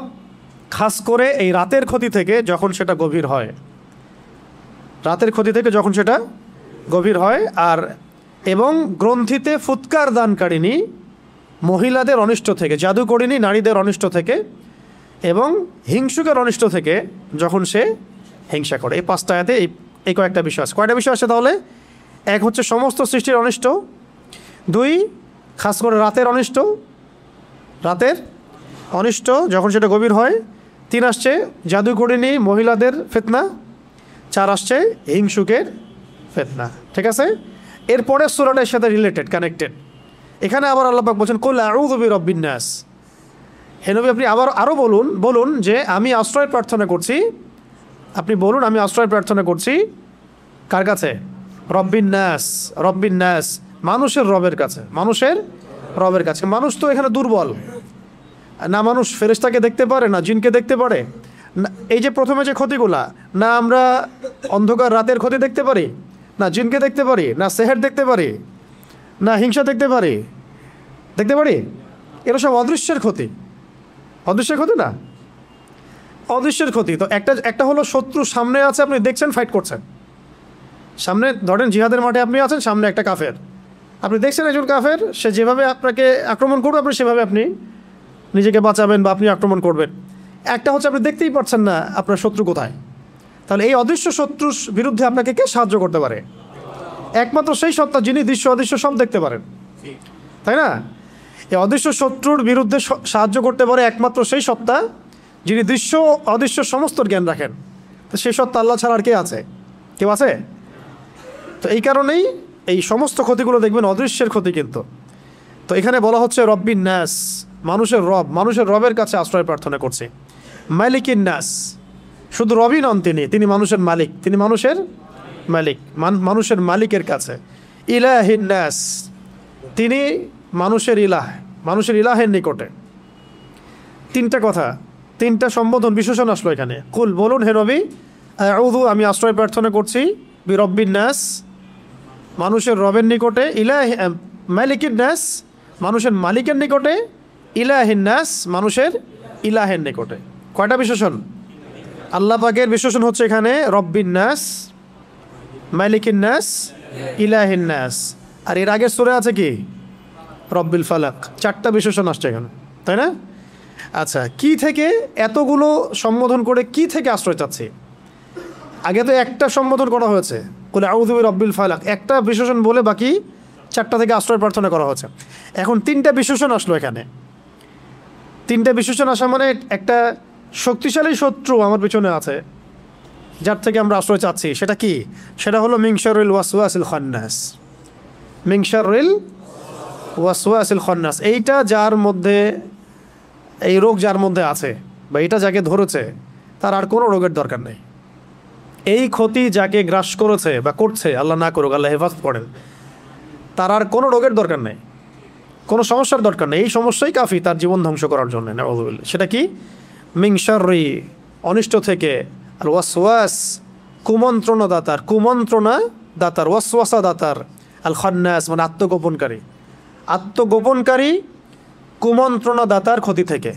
খাস করে এই রাতের ক্ষতি থেকে যখন সেটা গভীর হয়, রাতের ক্ষতি থেকে যখন সেটা গভীর হয়। আর এবং গ্রন্থিতে ফুৎকার দানকারিণী মহিলাদের অনিষ্ট থেকে, জাদুকরিণী নারীদের অনিষ্ট থেকে, এবং হিংসুকের অনিষ্ট থেকে যখন সে হিংসা করে। এই 5টা আয়াতে এই কয়েকটা বিষয় আছে। কয়টা বিষয় আছে তাহলে? এক হচ্ছে সমস্ত সৃষ্টির অনিষ্ট, 2 খাস করে রাতের অনিষ্ট, রাতের অনিষ্ট যখন সেটা গভীর হয়, 3 আসছে জাদুকরিণী মহিলাদের ফিতনা, 4 আসছে হিংসুকের ফিতনা। ঠিক আছে? এরপরে সূরাটার সাথে রিলেটেড, কানেক্টেড। এখানে আবার আল্লাহ পাক বলছেন কুল আউযু বিরাব্বিন নাস। হে নবী, আপনি আরও বলুন যে আমি আশ্রয় প্রার্থনা করছি। আপনি বলুন আমি আশ্রয় প্রার্থনা করছি কার কাছে? রব্বিন নাস। রব্বিন নাস, মানুষের রবের কাছে, মানুষের রবের কাছে। মানুষ তো এখানে দুর্বল না, মানুষ ফেরেশতাকে দেখতে পারে না, জিনকে দেখতে পারে না। এই যে প্রথমে যে ক্ষতিগুলা, না আমরা অন্ধকার রাতের ক্ষতি দেখতে পারি, না জিনকে দেখতে পারি, না সেহের দেখতে পারি, না হিংসা দেখতে পারি, দেখতে পারি? এরা সব অদৃশ্যের ক্ষতি। অদৃশ্যের ক্ষতি না, অদৃশ্যের ক্ষতি। তো একটা হলো শত্রু সামনে আছে, আপনি দেখছেন, ফাইট করছেন সামনে। ধরেন জিহাদের মাঠে আপনি আছেন, সামনে একটা কাফের, আপনি দেখছেন একজন কাফের, সে যেভাবে আপনাকে আক্রমণ করবে আপনি সেভাবে আপনি নিজেকে বাঁচাবেন বা আপনি আক্রমণ করবেন। একটা হচ্ছে আপনি দেখতেই পাচ্ছেন না আপনার শত্রু কোথায়। তাহলে এই অদৃশ্য শত্রুর বিরুদ্ধে আপনাকে কে সাহায্য করতে পারে? একমাত্র সেই সত্তা যিনি দৃশ্য অদৃশ্য সব দেখতে পারেন, তাই না? এই অদৃশ্য শত্রুর বিরুদ্ধে সাহায্য করতে পারে একমাত্র সেই সত্তা যিনি দৃশ্য অদৃশ্য সমস্ত জ্ঞান রাখেন। তো সেই সত্তা আল্লাহ ছাড়া আর কে আছে? কেউ আছে? তো এই কারণেই এই সমস্ত ক্ষতিগুলো দেখবেন অদৃশ্যের ক্ষতি। কিন্তু তো এখানে বলা হচ্ছে রব্বিন নাস, মানুষের রবের কাছে আশ্রয় প্রার্থনা করছে। মালিকিন নাস, শুধু রবই নন, তিনি মানুষের মালিক, তিনি মানুষের মালিক, মানুষের মালিকের কাছে। ইলাহিন নাস, তিনি মানুষের ইলাহের নিকটে। তিনটা কথা, তিনটা সম্বোধন বিশেষণ আসলো এখানে। কুল, বলুন হে নবী, আউযু, আমি আশ্রয় প্রার্থনা করছি, বিরব্বিন নাস, মানুষের রবের নিকটে, মালিকিন নাস, মানুষের মালিকের নিকটে, ইলাহিন নাস, মানুষের ইলাহের নিকটে। কয়টা বিশেষণ? আল্লাহ পাকের বিশেষণ হচ্ছে এখানে রব্বিন নাস, মালিকিন নাস, ইলাহিন নাস। আর এর আগের সূরা আছে কি? রব্বিল ফালাক। চারটা বিশেষণ আসছে এখানে, তাই না? আচ্ছা, কি থেকে এতগুলো সম্বোধন করে কি থেকে আশ্রয় চাচ্ছে? আগে তো একটা সম্বোধন করা হয়েছে, কুল আউযু বিরব্বিল ফালাক, একটা বিশেষণ বলে বাকি চারটা থেকে আশ্রয় প্রার্থনা করা হয়েছে। এখন তিনটা বিশেষণ আসলো এখানে। তিনটা বিশেষণ আসা মানে একটা শক্তিশালী শত্রু আমার পিছনে আছে, যার থেকে আমরা আশ্রয় চাচ্ছি। সেটা কি? সেটা হলো মিন শাররিল ওয়াসওয়াসিল খান্নাস। মিন শাররিল ওয়াসওয়াসিল খান্নাস, এইটা যার মধ্যে, এই রোগ যার মধ্যে আছে বা এটা যাকে ধরেছে, তার আর কোনো রোগের দরকার নেই। এই ক্ষতি যাকে গ্রাস করেছে বা করছে, আল্লাহ না করুক, আল্লাহ হেফাজত করেন, তার আর কোনো রোগের দরকার নেই, কোনো সমস্যার দরকার নেই। এই সমস্যাই কাফি তার জীবন ধ্বংস করার জন্য। নাউযুবিল্লাহ। সেটা কি? মিন শাররি, অনিষ্ট থেকে, আর ওয়াসওয়াস, কুমন্ত্রণা দাতার, ওয়াসওয়াসা দাতার, আল খান্নাস মানে আত্মগোপনকারী, কুমন্ত্রণা দাতার ক্ষতি থেকে,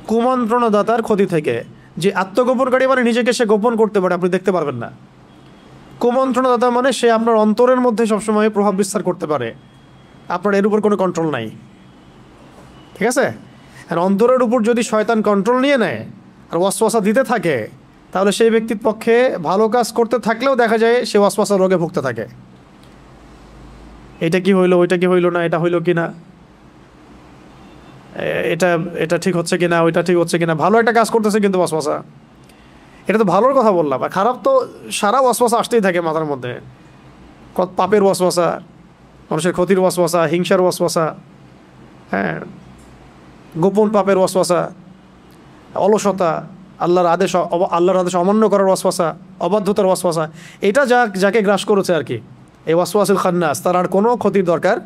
কুমন্ত্রণা দাতার ক্ষতি থেকে। যে আত্মগোপনকারী মানে নিজেকে সে গোপন করতে পারে, আপনি দেখতে পারবেন না। কুমন্ত্রণা দাতা মানে সে আপনার অন্তরের মধ্যে সবসময় প্রভাব বিস্তার করতে পারে, আপনার এর উপর কোনো কন্ট্রোল নাই। ঠিক আছে? আর অন্তরের উপর যদি শয়তান কন্ট্রোল নিয়ে নেয় আর ওয়াসওয়াসা দিতে থাকে, তাহলে সেই ব্যক্তির পক্ষে ভালো কাজ করতে থাকলেও দেখা যায় সে ওয়াসওয়াসা রোগে ভুগতে থাকে। এটা কি হইলো, ওইটা কি হইলো না, এটা হইলো কি না, এটা ঠিক হচ্ছে কিনা, ওইটা ঠিক হচ্ছে কিনা। ভালো একটা কাজ করতেছে কিন্তু ওয়াসওয়াসা, এটা তো ভালোর কথা বললাম, আর খারাপ তো সারা ওয়াসওয়াসা আসতেই থাকে মাথার মধ্যে। পাপের ওয়াসওয়াসা, মানুষের ক্ষতির ওয়াসওয়াসা, হিংসার ওয়াসওয়াসা, হ্যাঁ, গোপন পাপের ওয়াসওয়াসা, অলসতা, আল্লাহর আদেশ অমান্য করার ওয়াসওয়াসা, অবাধ্যতার ওয়াসওয়াসা। এটা যাকে গ্রাস করেছে আর কি, এই ওয়াসওয়াসিল খান্নাস, তার আর কোনো ক্ষতির দরকার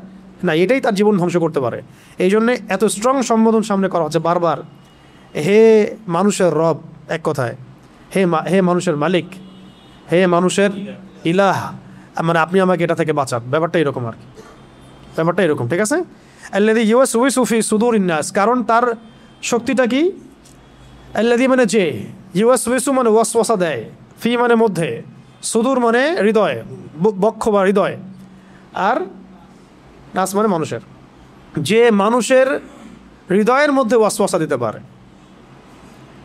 না, এটাই তার জীবন ধ্বংস করতে পারে। এই জন্যে এত স্ট্রং সম্বোধন সামনে করা হচ্ছে বারবার। হে মানুষের রব, এক কথায় হে মানুষের মালিক, হে মানুষের ইলাহ, মানে আপনি আমাকে এটা থেকে বাঁচান। ব্যাপারটা এরকম আর কি, ব্যাপারটা এরকম। ঠিক আছে? আল্লাযী ইউওয়াসউইসু ফি সুদুরিন নাস, কারণ তার শক্তিটা কি? আল্লাযী মানে যে, ইউওয়াসউইসু মানে ওয়াসওয়াসা দেয়, ফি মানে মধ্যে, সুদূর মানে হৃদয়, বক্ষ বা হৃদয়, আর নাস মানে মানুষের। যে মানুষের হৃদয়ের মধ্যে ওয়াসওয়াসা দিতে পারে,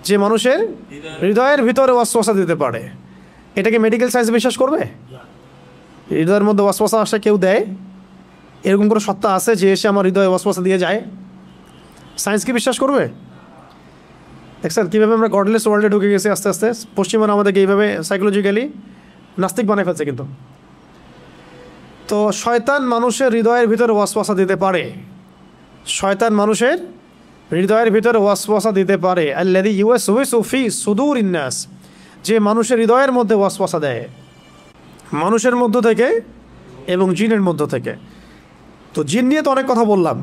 যে মানুষের হৃদয়ের ভিতরে ওয়াসওয়াসা দিতে পারে, এটাকে মেডিকেল সায়েন্স বিশ্বাস করবে? হৃদয়ের মধ্যে ওয়াসওয়াসা আসে কেউ দেয়, এরকম কোনো সত্তা আছে যে এসে আমার হৃদয়ে ওয়াসওয়াসা দিয়ে যায়? সায়েন্স কি বিশ্বাস করবে? দেখছেন কীভাবে আমরা গডলেস ওয়ার্ল্ডে ঢুকে গেছি আস্তে আস্তে। পশ্চিমারা আমাদেরকে এইভাবে সাইকোলজিক্যালি নাস্তিক বানায় ফেলছে। কিন্তু তো শয়তান মানুষের হৃদয়ের ভিতরে ওয়াসওয়াসা দিতে পারে, শয়তান মানুষের হৃদয়ের ভিতরে ওয়াসওয়াসা দিতে পারে। আল্লাযী ইউওয়াসউইসু ফি সুদুরিন নাস, যে মানুষের হৃদয়ের মধ্যে ওয়াসওয়াসা দেয়, মানুষের মধ্য থেকে এবং জিনের মধ্য থেকে। তো জিন নিয়ে তো অনেক কথা বললাম,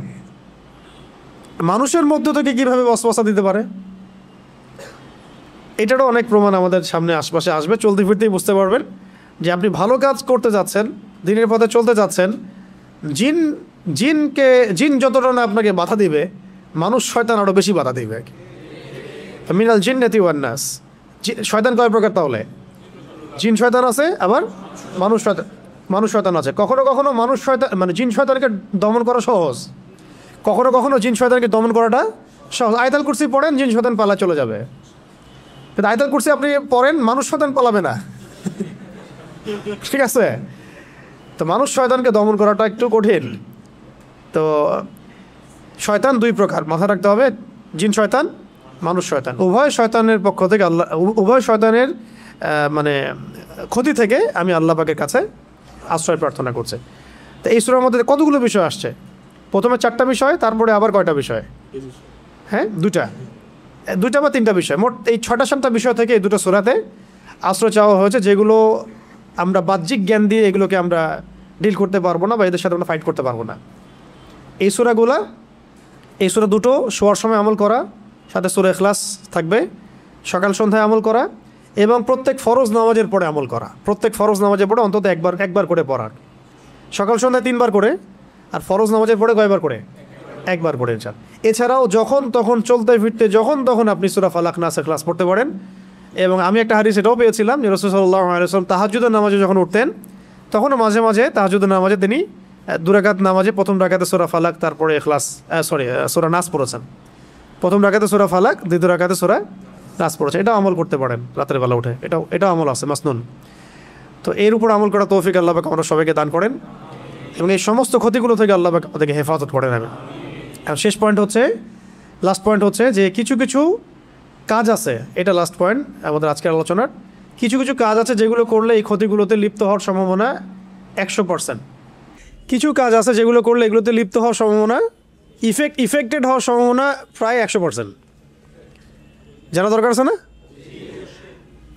মানুষের মধ্য থেকে কীভাবে ওয়াসওয়াসা দিতে পারে, এটারও অনেক প্রমাণ আমাদের সামনে আশপাশে আসবে। চলতে ফিরতেই বুঝতে পারবেন যে আপনি ভালো কাজ করতে যাচ্ছেন, দিনের পথে চলতে যাচ্ছেন, জিন যতটা না আপনাকে বাধা দিবে, মানুষ শয়তান আরও বেশি বাধা দিবে। মিনাল জিন্নাতি ওয়ান নাস, শয়তান কয় প্রকার তাহলে? জিন শয়তান আছে, আবার মানুষ শয়তান আছে। কখনো কখনো মানুষ শয়তান মানে জিন শয়তানকে দমন করা সহজ, কখনো কখনো জিন শয়তানকে দমন করাটা সহজ। আয়াতুল কুরসি পড়েন, জিন শয়তান পালা চলে যাবে। কিন্তু আয়াতুল কুরসি আপনি পড়েন, মানুষ শয়তান পালাবে না। ঠিক আছে? তো মানুষ শয়তানকে দমন করাটা একটু কঠিন। তো শয়তান দুই প্রকার, মাথা রাখতে হবে, জিন শয়তান, মানুষ শয়তান। উভয় শয়তানের পক্ষ থেকে আল্লাহ, উভয় শয়তানের মানে ক্ষতি থেকে আমি আল্লাহ পাকের কাছে আশ্রয় প্রার্থনা করছি। তো এই সূরার মধ্যে কতগুলো বিষয় আসছে? প্রথমে 4টা বিষয়, তারপরে আবার কয়টা বিষয়? হ্যাঁ, 2টা বা 3টা বিষয়, মোট এই 6টা-7টা বিষয় থেকে এই 2টো সূরাতে আশ্রয় চাওয়া হয়েছে, যেগুলো আমরা বাহ্যিক জ্ঞান দিয়ে এগুলোকে আমরা ডিল করতে পারবো না বা এদের সাথে আমরা ফাইট করতে পারবো না। এই সূরা দুটো শোয়ার সময় আমল করা, সাথে সূরা ইখলাস থাকবে, সকাল সন্ধ্যায় আমল করা, এবং প্রত্যেক ফরজ নামাজের পরে আমল করা। প্রত্যেক ফরজ নামাজের পরে অন্তত একবার করে পড়ার, সকাল সন্ধ্যায় 3বার করে, আর ফরজ নামাজের পরে কয়বার করে? 1বার করে। এছাড়াও যখন তখন চলতে ফিরতে যখন তখন আপনি সূরা ফালাক, নাস, ইখলাস পড়তে পারেন। এবং আমি একটা হাদিস এটাও পেয়েছিলাম যে রাসূল সাল্লাল্লাহু আলাইহি ওয়াসাল্লাম তাহাজ্জুদের নামাজে যখন উঠতেন, তখনও মাঝে মাঝে তাহাজ্জুদের নামাজে তিনি 2 রাকাত নামাজে প্রথম রাকাতে সূরা ফালাক, তারপরে ইখলাস, সূরা নাস পড়েছেন। প্রথম রাকাতে সূরা ফালাক, দ্বিতীয় রাকাতে সূরা নাস পড়েছেন। এটাও আমল করতে পারেন রাতের বেলা উঠে, এটাও আমল আছে মাসনুন। তো এর উপর আমল করা তৌফিক আল্লাহ পাক আমরা সবাইকে দান করেন, এবং এই সমস্ত ক্ষতিগুলো থেকে আল্লাহ পাক আমাদেরকে হেফাজত করে নেবেন। আর শেষ পয়েন্ট হচ্ছে, লাস্ট পয়েন্ট হচ্ছে যে কিছু কাজ আছে, এটা লাস্ট পয়েন্ট আমাদের আজকের আলোচনার। কিছু কাজ আছে যেগুলো করলে এই ক্ষতিগুলোতে লিপ্ত হওয়ার সম্ভাবনা 100%। কিছু কাজ আছে যেগুলো করলে এগুলোতে লিপ্ত হওয়ার সম্ভাবনা, ইফেক্টেড হওয়ার সম্ভাবনা প্রায় 100%। জানা দরকার আছে না?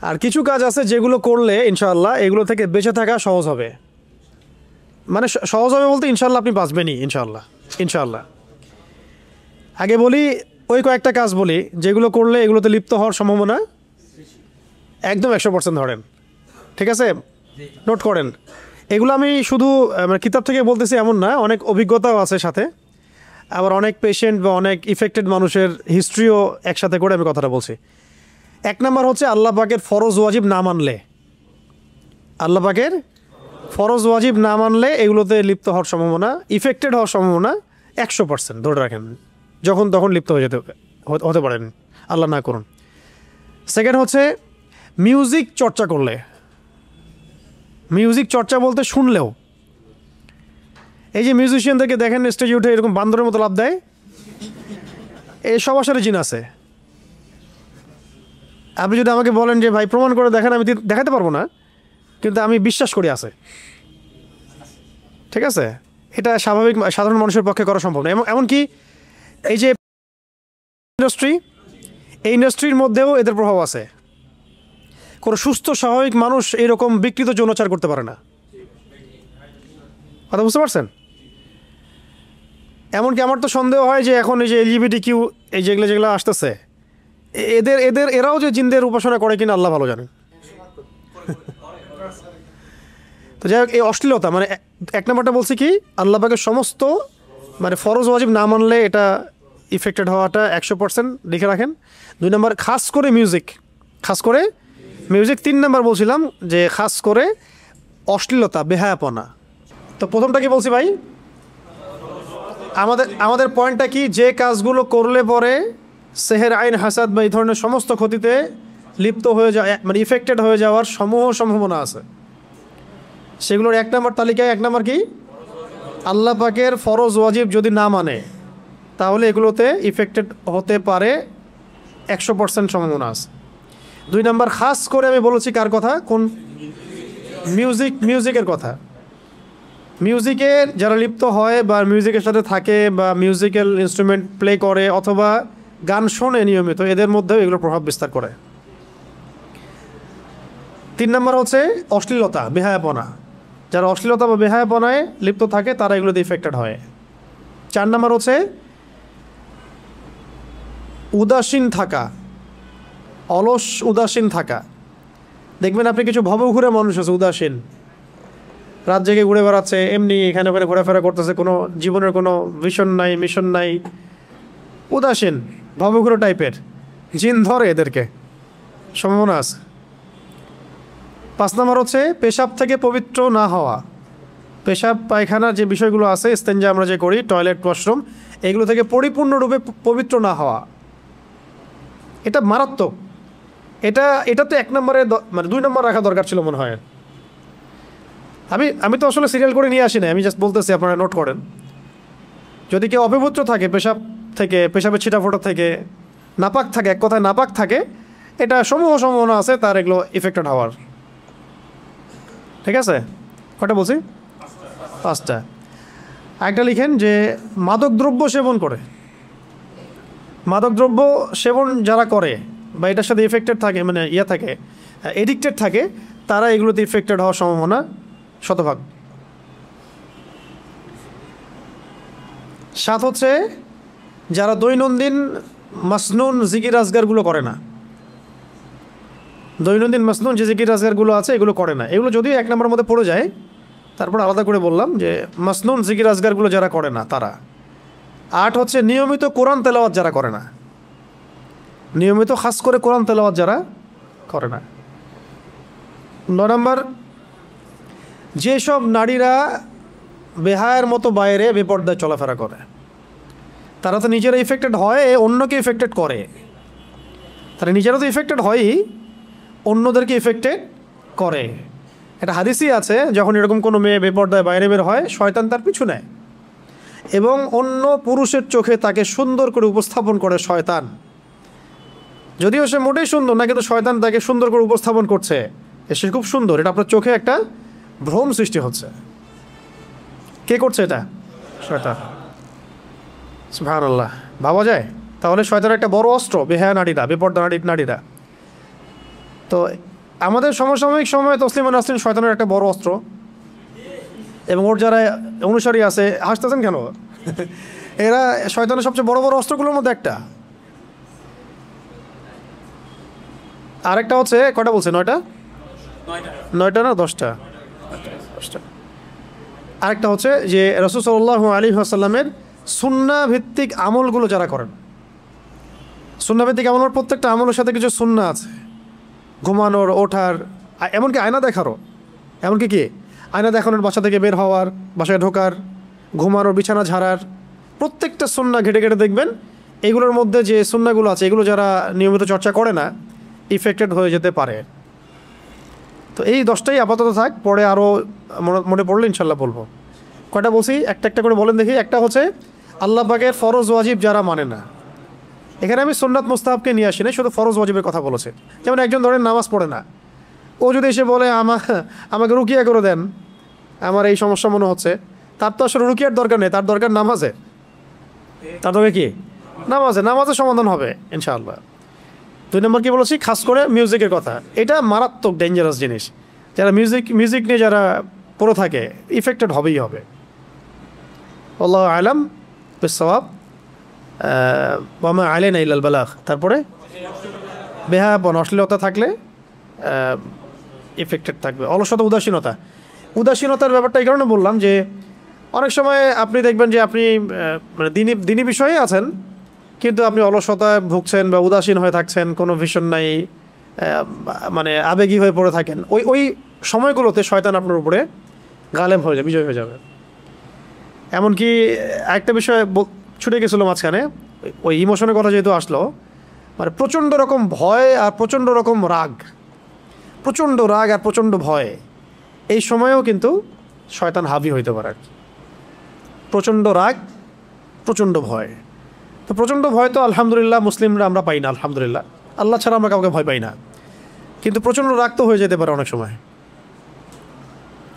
আর কিছু কাজ আছে যেগুলো করলে ইনশাআল্লাহ এগুলো থেকে বেঁচে থাকা সহজ হবে। মানে সহজ হবে বলতে ইনশাআল্লাহ আপনি বাঁচবেনই, ইনশাআল্লাহ। আগে বলি, ওই কয়েকটা কাজ বলি যেগুলো করলে এগুলোতে লিপ্ত হওয়ার সম্ভাবনা একদম 100% ধরেন, ঠিক আছে? নোট করেন। এগুলো আমি শুধু মানে কিতাব থেকে বলতেছি এমন না, অনেক অভিজ্ঞতাও আছে সাথে, আবার অনেক পেশেন্ট বা অনেক ইফেক্টেড মানুষের হিস্ট্রিও একসাথে করে আমি কথাটা বলছি। 1 নাম্বার হচ্ছে আল্লাহ পাকের ফরজ ওয়াজিব না মানলে, আল্লাহ পাকের ফরজ ওয়াজিব না মানলে এগুলোতে লিপ্ত হওয়ার সম্ভাবনা, ইফেক্টেড হওয়ার সম্ভাবনা 100% ধরে রাখেন। যখন তখন লিপ্ত হতে পারেন, আল্লাহ না করুন। সেকেন্ড হচ্ছে মিউজিক চর্চা করলে, মিউজিক চর্চা বলতে শুনলেও, এই যে মিউজিশিয়ানদেরকে দেখেন স্টেজে উঠে এরকম বান্দরের মতো লাফ দেয়, এই সব আসলে জিন আছে। আপনি যদি আমাকে বলেন যে ভাই প্রমাণ করে দেখেন, আমি দেখাতে পারবো না, কিন্তু আমি বিশ্বাস করি আছে, ঠিক আছে? এটা সাধারণ মানুষের পক্ষে করা সম্ভব না। এমনকি এই যে এই ইন্ডাস্ট্রির মধ্যেও এদের প্রভাব আছে। কোনো সুস্থ স্বাভাবিক মানুষ এরকম বিকৃত যৌনাচার করতে পারে না, কথা বুঝতে পারছেন? এমনকি আমার তো সন্দেহ হয় যে এখন এই যে LGBTQ এই যেগুলো আসতেছে, এরাও যে জিনদের উপাসনা করে কিনা আল্লাহ ভালো জানেন। তো যাই হোক, এই অশ্লীলতা মানে 1 নাম্বারটা বলছি কি, আল্লাহ পাকের সমস্ত মানে ফরজ ওয়াজিব না মানলে এটা ইফেক্টেড হওয়াটা 100% লিখে রাখেন। 2 নাম্বার খাস করে মিউজিক। 3 নাম্বার বলছিলাম যে খাস করে অশ্লীলতা, বেহায়াপনা। তো প্রথমটা কি বলছি ভাই? আমাদের পয়েন্টটা কি, যে কাজগুলো করলে পরে সেহের, আইন, হাসাদ বা এই ধরনের সমস্ত ক্ষতিতে লিপ্ত হয়ে যাওয়া, মানে ইফেক্টেড হয়ে যাওয়ার সম্ভাবনা আছে, সেগুলোর 1 নাম্বার তালিকায় 1 নাম্বার কি, আল্লাহ পাকের ফরজ ওয়াজিব যদি না মানে তাহলে এগুলোতে ইফেক্টেড হতে পারে 100% সম্ভাবনা আছে। 2 নাম্বার খাস করে আমি বলেছি কার কথা, কোন মিউজিকের কথা। মিউজিকের যারা লিপ্ত হয় বা মিউজিকের সাথে থাকে বা মিউজিক্যাল ইনস্ট্রুমেন্ট প্লে করে অথবা গান শোনে নিয়মিত, এদের মধ্যেও এগুলো প্রভাব বিস্তার করে। 3 নাম্বার হচ্ছে অশ্লীলতা, বেহায়াপনা। যারা অশ্লীলতা বা বেহায়াপনায় লিপ্ত থাকে তারা এগুলোতে ইফেক্টেড হয়। 4 নাম্বার হচ্ছে উদাসীন থাকা, অলস উদাসীন থাকা। দেখবেন আপনি কিছু ভবঘুরে মানুষ আছে উদাসীন, রাত জেগে ঘুরে বেড়াচ্ছে, এমনি এখানে ওখানে ঘোরাফেরা করতেছে, কোনো জীবনের কোনো ভিশন নাই, মিশন নাই, উদাসীন ভবঘুরে টাইপের। জিন ধরে এদেরকে, সম্ভাবনা আছে। 5 নাম্বার হচ্ছে পেশাব থেকে পবিত্র না হওয়া। পেশাব পায়খানা যে বিষয়গুলো আছে, ইস্তেঞ্জা আমরা যে করি, টয়লেট, ওয়াশরুম, এগুলো থেকে পরিপূর্ণরূপে পবিত্র না হওয়া, এটা মারাত্মক। এটা তো 1 নম্বরে, মানে 2 নম্বর রাখা দরকার ছিল মনে হয়। আমি তো আসলে সিরিয়াল করে নিয়ে আসি না, আমি জাস্ট বলতেছি, আপনারা নোট করেন। যদি কেউ অপবিত্র থাকে পেশাব থেকে, পেশাবের ছিটাফোটা থেকে, নাপাক থাকে, এক কথায় নাপাক থাকে, এটা সম্ভাবনা আছে তার এগুলো ইফেক্টেড হওয়ার। ঠিক আছে, কটা বলছি? 5টা। একটা লিখেন যে মাদকদ্রব্য সেবন করে, মাদকদ্রব্য সেবন যারা করে বা এটার সাথে এফেক্টেড থাকে, মানে থাকে, এডিক্টেড থাকে, তারা এগুলোতে ইফেক্টেড হওয়ার সম্ভাবনা শতভাগ। 7 হচ্ছে যারা দৈনন্দিন মাসনুন জিকির আজগারগুলো করে না, দৈনন্দিন মাসনুন যে জিকির আজগারগুলো আছে এগুলো করে না। এগুলো যদিও 1 নম্বরের মধ্যে পড়ে যায়, তারপর আলাদা করে বললাম যে মাসনুন জিকির আজগারগুলো যারা করে না তারা। 8 হচ্ছে নিয়মিত কোরআন তেলাওয়াত যারা করে না, নিয়মিত খাস করে কোরআন তেলাওয়াত যারা করে না। 9 নম্বর, যেসব নারীরা বেহায়ের মতো বাইরে বেপর্দায় চলাফেরা করে, তারা তো নিজেরা ইফেক্টেড হয়, অন্যকে ইফেক্টেড করে। তারা নিজেরা তো ইফেক্টেড হয়ই, অন্যদেরকে ইফেক্টেড করে। এটা হাদিসই আছে, যখন এরকম কোনো মেয়ে বেপর্দায় বাইরে বের হয়, শয়তান তার পিছু নেয় এবং অন্য পুরুষের চোখে তাকে সুন্দর করে উপস্থাপন করে শয়তান। যদিও সে মোটেই সুন্দর না, কিন্তু শয়তান তাকে সুন্দর করে উপস্থাপন করছে, সে খুব সুন্দর, এটা আপনার চোখে একটা ভ্রম সৃষ্টি হচ্ছে। কে করছে এটা? শয়তান। সুবহানাল্লাহ, ভাবা যায়? তাহলে শয়তানের একটা বড় অস্ত্র বেহায়া নারীরা, বেপর্দা নারীরা। তো আমাদের সমসাময়িক সময়ে তসলিমা নাসরিন শয়তানের একটা বড় অস্ত্র, এবং ওর যারা অনুসারী আছে, হাসতেছেন কেন? এরা শয়তানের সবচেয়ে বড় বড় অস্ত্রগুলোর মধ্যে একটা। আরেকটা হচ্ছে, কয়টা বলছে? 9টা না 10টা? আরেকটা হচ্ছে যে রাসূল সাল্লাল্লাহু আলাইহি ওয়াসাল্লামের সুন্নাহ ভিত্তিক আমলগুলো যারা করেন, সুন্নাহ ভিত্তিক আমলের প্রত্যেকটা আমলের সাথে কিছু সুন্নাহ আছে, ঘুমানোর, ওঠার, এমনকি আয়না দেখারও, এমনকি কি আয়না দেখানোর, বাসা থেকে বের হওয়ার, বাসায় ঢোকার, ঘুমানোর, বিছানা ঝাড়ার, প্রত্যেকটা সুন্নাহ ঘেটে ঘেটে দেখবেন এগুলোর মধ্যে যে সুন্নাহগুলো আছে এগুলো যারা নিয়মিত চর্চা করে না ইফেক্টেড হয়ে যেতে পারে। তো এই 10টাই আপাতত থাক, পরে আরও মনে পড়লে ইনশাল্লাহ বলবো। কয়টা বলছি? একটা একটা করে বলেন দেখি। একটা হচ্ছে আল্লাহ পাকের ফরজ ওয়াজিব যারা মানে না। এখানে আমি সুন্নাত মুস্তাহাবকে নিয়ে আসি না, শুধু ফরজ ওয়াজিবের কথা বলেছে। যেমন একজন ধরেন নামাজ পড়ে না, ও যদি এসে বলে আমাকে রুকিয়া করে দেন, আমার এই সমস্যা মনে হচ্ছে, তার তো আসলে রুকিয়ার দরকার নেই, তার দরকার নামাজে। তার দরকার কি? নামাজের সমাধান হবে ইনশাআল্লাহ। 2 নম্বর কি বলেছি? খাস করে মিউজিকের কথা। এটা মারাত্মক ডেঞ্জারাস জিনিস। যারা মিউজিক নিয়ে যারা পড়ে থাকে ইফেক্টেড হবেই হবে। আল্লাহু আ'লাম বিস-সাওয়াব। ওয়া মা আলাইনা ইল্লাল বালাগ। তারপরে বেহায়াপন, অশ্লীলতা থাকলে ইফেক্টেড থাকবে। অলসতা, উদাসীনতার ব্যাপারটা এই কারণে বললাম যে অনেক সময় আপনি দেখবেন যে আপনি মানে দিনী বিষয়ে আছেন, কিন্তু আপনি অলসতায় ভুগছেন বা উদাসীন হয়ে থাকছেন, কোনো ভিশন নাই, মানে আবেগী হয়ে পড়ে থাকেন। ওই সময়গুলোতে শয়তান আপনার উপরে গালেব হয়ে যাবে, বিজয় হয়ে যাবে। এমনকি একটা বিষয় ছুটে গেছিলো মাঝখানে, ওই ইমোশনের কথা যেহেতু আসলো, মানে প্রচণ্ড রকম ভয় আর প্রচণ্ড রকম রাগ, প্রচণ্ড রাগ আর প্রচণ্ড ভয়, এই সময়েও কিন্তু শয়তান হাবি হইতে পারে। প্রচণ্ড রাগ, প্রচণ্ড ভয়। তো প্রচণ্ড ভয় তো আলহামদুলিল্লাহ মুসলিমরা আমরা পাই না, আলহামদুলিল্লাহ, আল্লাহ ছাড়া আমরা কাউকে ভয় পাই না। কিন্তু প্রচণ্ড রাগ তো হয়ে যেতে পারে অনেক সময়।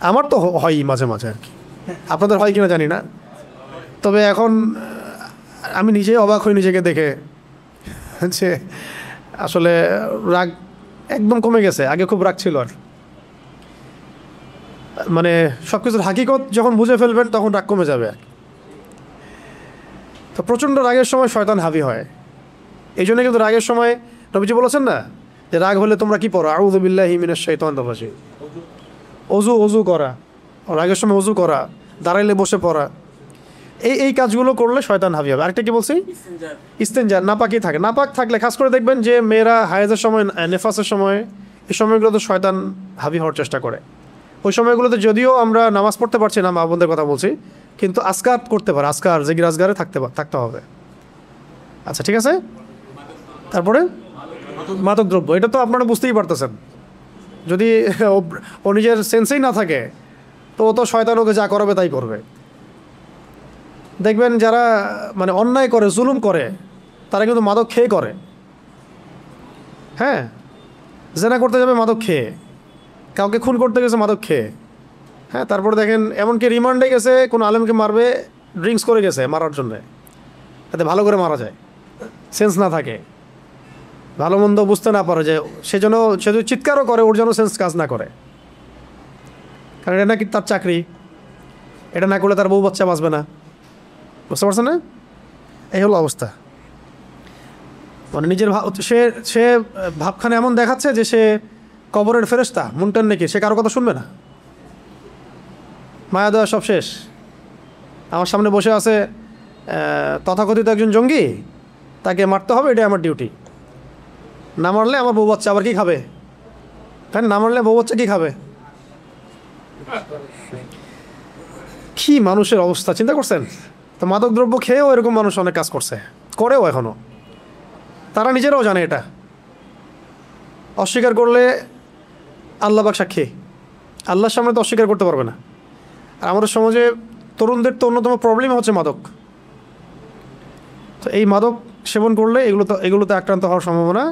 আমার তো হয়ই মাঝে মাঝে আর কি, আপনাদের হয় কিনা জানি না। তবে এখন আমি নিজেই অবাক হই নিজেকে দেখে, যে আসলে রাগ একদম কমে গেছে। আগে খুব রাগ ছিল, আর মানে সব কিছুর হাকিকত যখন বুঝে ফেলবেন তখন রাগ কমে যাবে আর কি। তো প্রচণ্ড রাগের সময় শয়তান হাবি হয়। এই জন্য কিন্তু রাগের সময় নবীজি বলেছেন না যে রাগ হলে তোমরা কি পড়ো? আউযু বিল্লাহি মিনাশ শাইতানির রাজিম। অজু করা, রাগের সময় অজু করা, দাঁড়াইলে বসে পড়া, এই কাজগুলো করলে শয়তান হাবি হবে। আরেকটা কি বলছি? ইস্তেনজা, নাপাকি থাকে। নাপাক থাকলে খাস করে দেখবেন যে মেয়েরা হায়েজের সময়, নেফাসের সময়, এই সময়গুলোতে শয়তান হাবি হওয়ার চেষ্টা করে। ওই সময়গুলোতে যদিও আমরা নামাজ পড়তে পারছি না, মা বোনদের কথা বলছি, কিন্তু আজকার করতে পারে, আজকার জিকির আজগারে থাকতে হবে। আচ্ছা, ঠিক আছে। তারপরে মাদকদ্রব্য, এটা তো আপনারা বুঝতেই পারতেছেন। যদি ও নিজের সেন্সেই না থাকে তো ও তো শয়তান ওকে যা করাবে তাই করবে। দেখবেন যারা মানে অন্যায় করে, জুলুম করে, তারা কিন্তু মাদক খেয়ে করে। হ্যাঁ, জেনা করতে যাবে মাদক খেয়ে, কাউকে খুন করতে গেছে মাদক খেয়ে, হ্যাঁ, তারপর দেখেন এমনকি রিমান্ডে গেছে, কোনো আলেমকে মারবে, ড্রিঙ্কস করে গেছে মারার জন্যে, যাতে ভালো করে মারা যায়, সেন্স না থাকে, ভালো মন্দ বুঝতে না পারে, যে সে যদি চিৎকারও করে ওর যেন সেন্স কাজ না করে, কারণ এটা নাকি তার চাকরি, এটা না করলে তার বউ বাচ্চা বাঁচবে না। বুঝতে পারছেন না? এই হলো অবস্থা। মানে নিজের সে সে ভাবখানে এমন দেখাচ্ছে যে সে কবরের ফেরেশতা, মুনটার নাকি, সে কারো কথা শুনবে না, মায়া দয়া সব শেষ। আমার সামনে বসে আছে তথাকথিত একজন জঙ্গি, তাকে মারতে হবে, এটাই আমার ডিউটি, না মারলে আমার বউ বাচ্চা আবার কী খাবে? তাই না মারলে বউ বাচ্চা কী খাবে? কি মানুষের অবস্থা চিন্তা করছেন? তো মাদক দ্রব্য খেয়েও এরকম মানুষ অনেক কাজ করছে, করেও এখনও, তারা নিজেরাও জানে এটা, অস্বীকার করলে আল্লাহ পাক সাক্ষী, আল্লাহর সামনে তো অস্বীকার করতে পারবে না। আর আমাদের সমাজে তরুণদের তো অন্যতম প্রবলেম হচ্ছে মাদক। তো এই মাদক সেবন করলে এগুলোতে আক্রান্ত হওয়ার সম্ভাবনা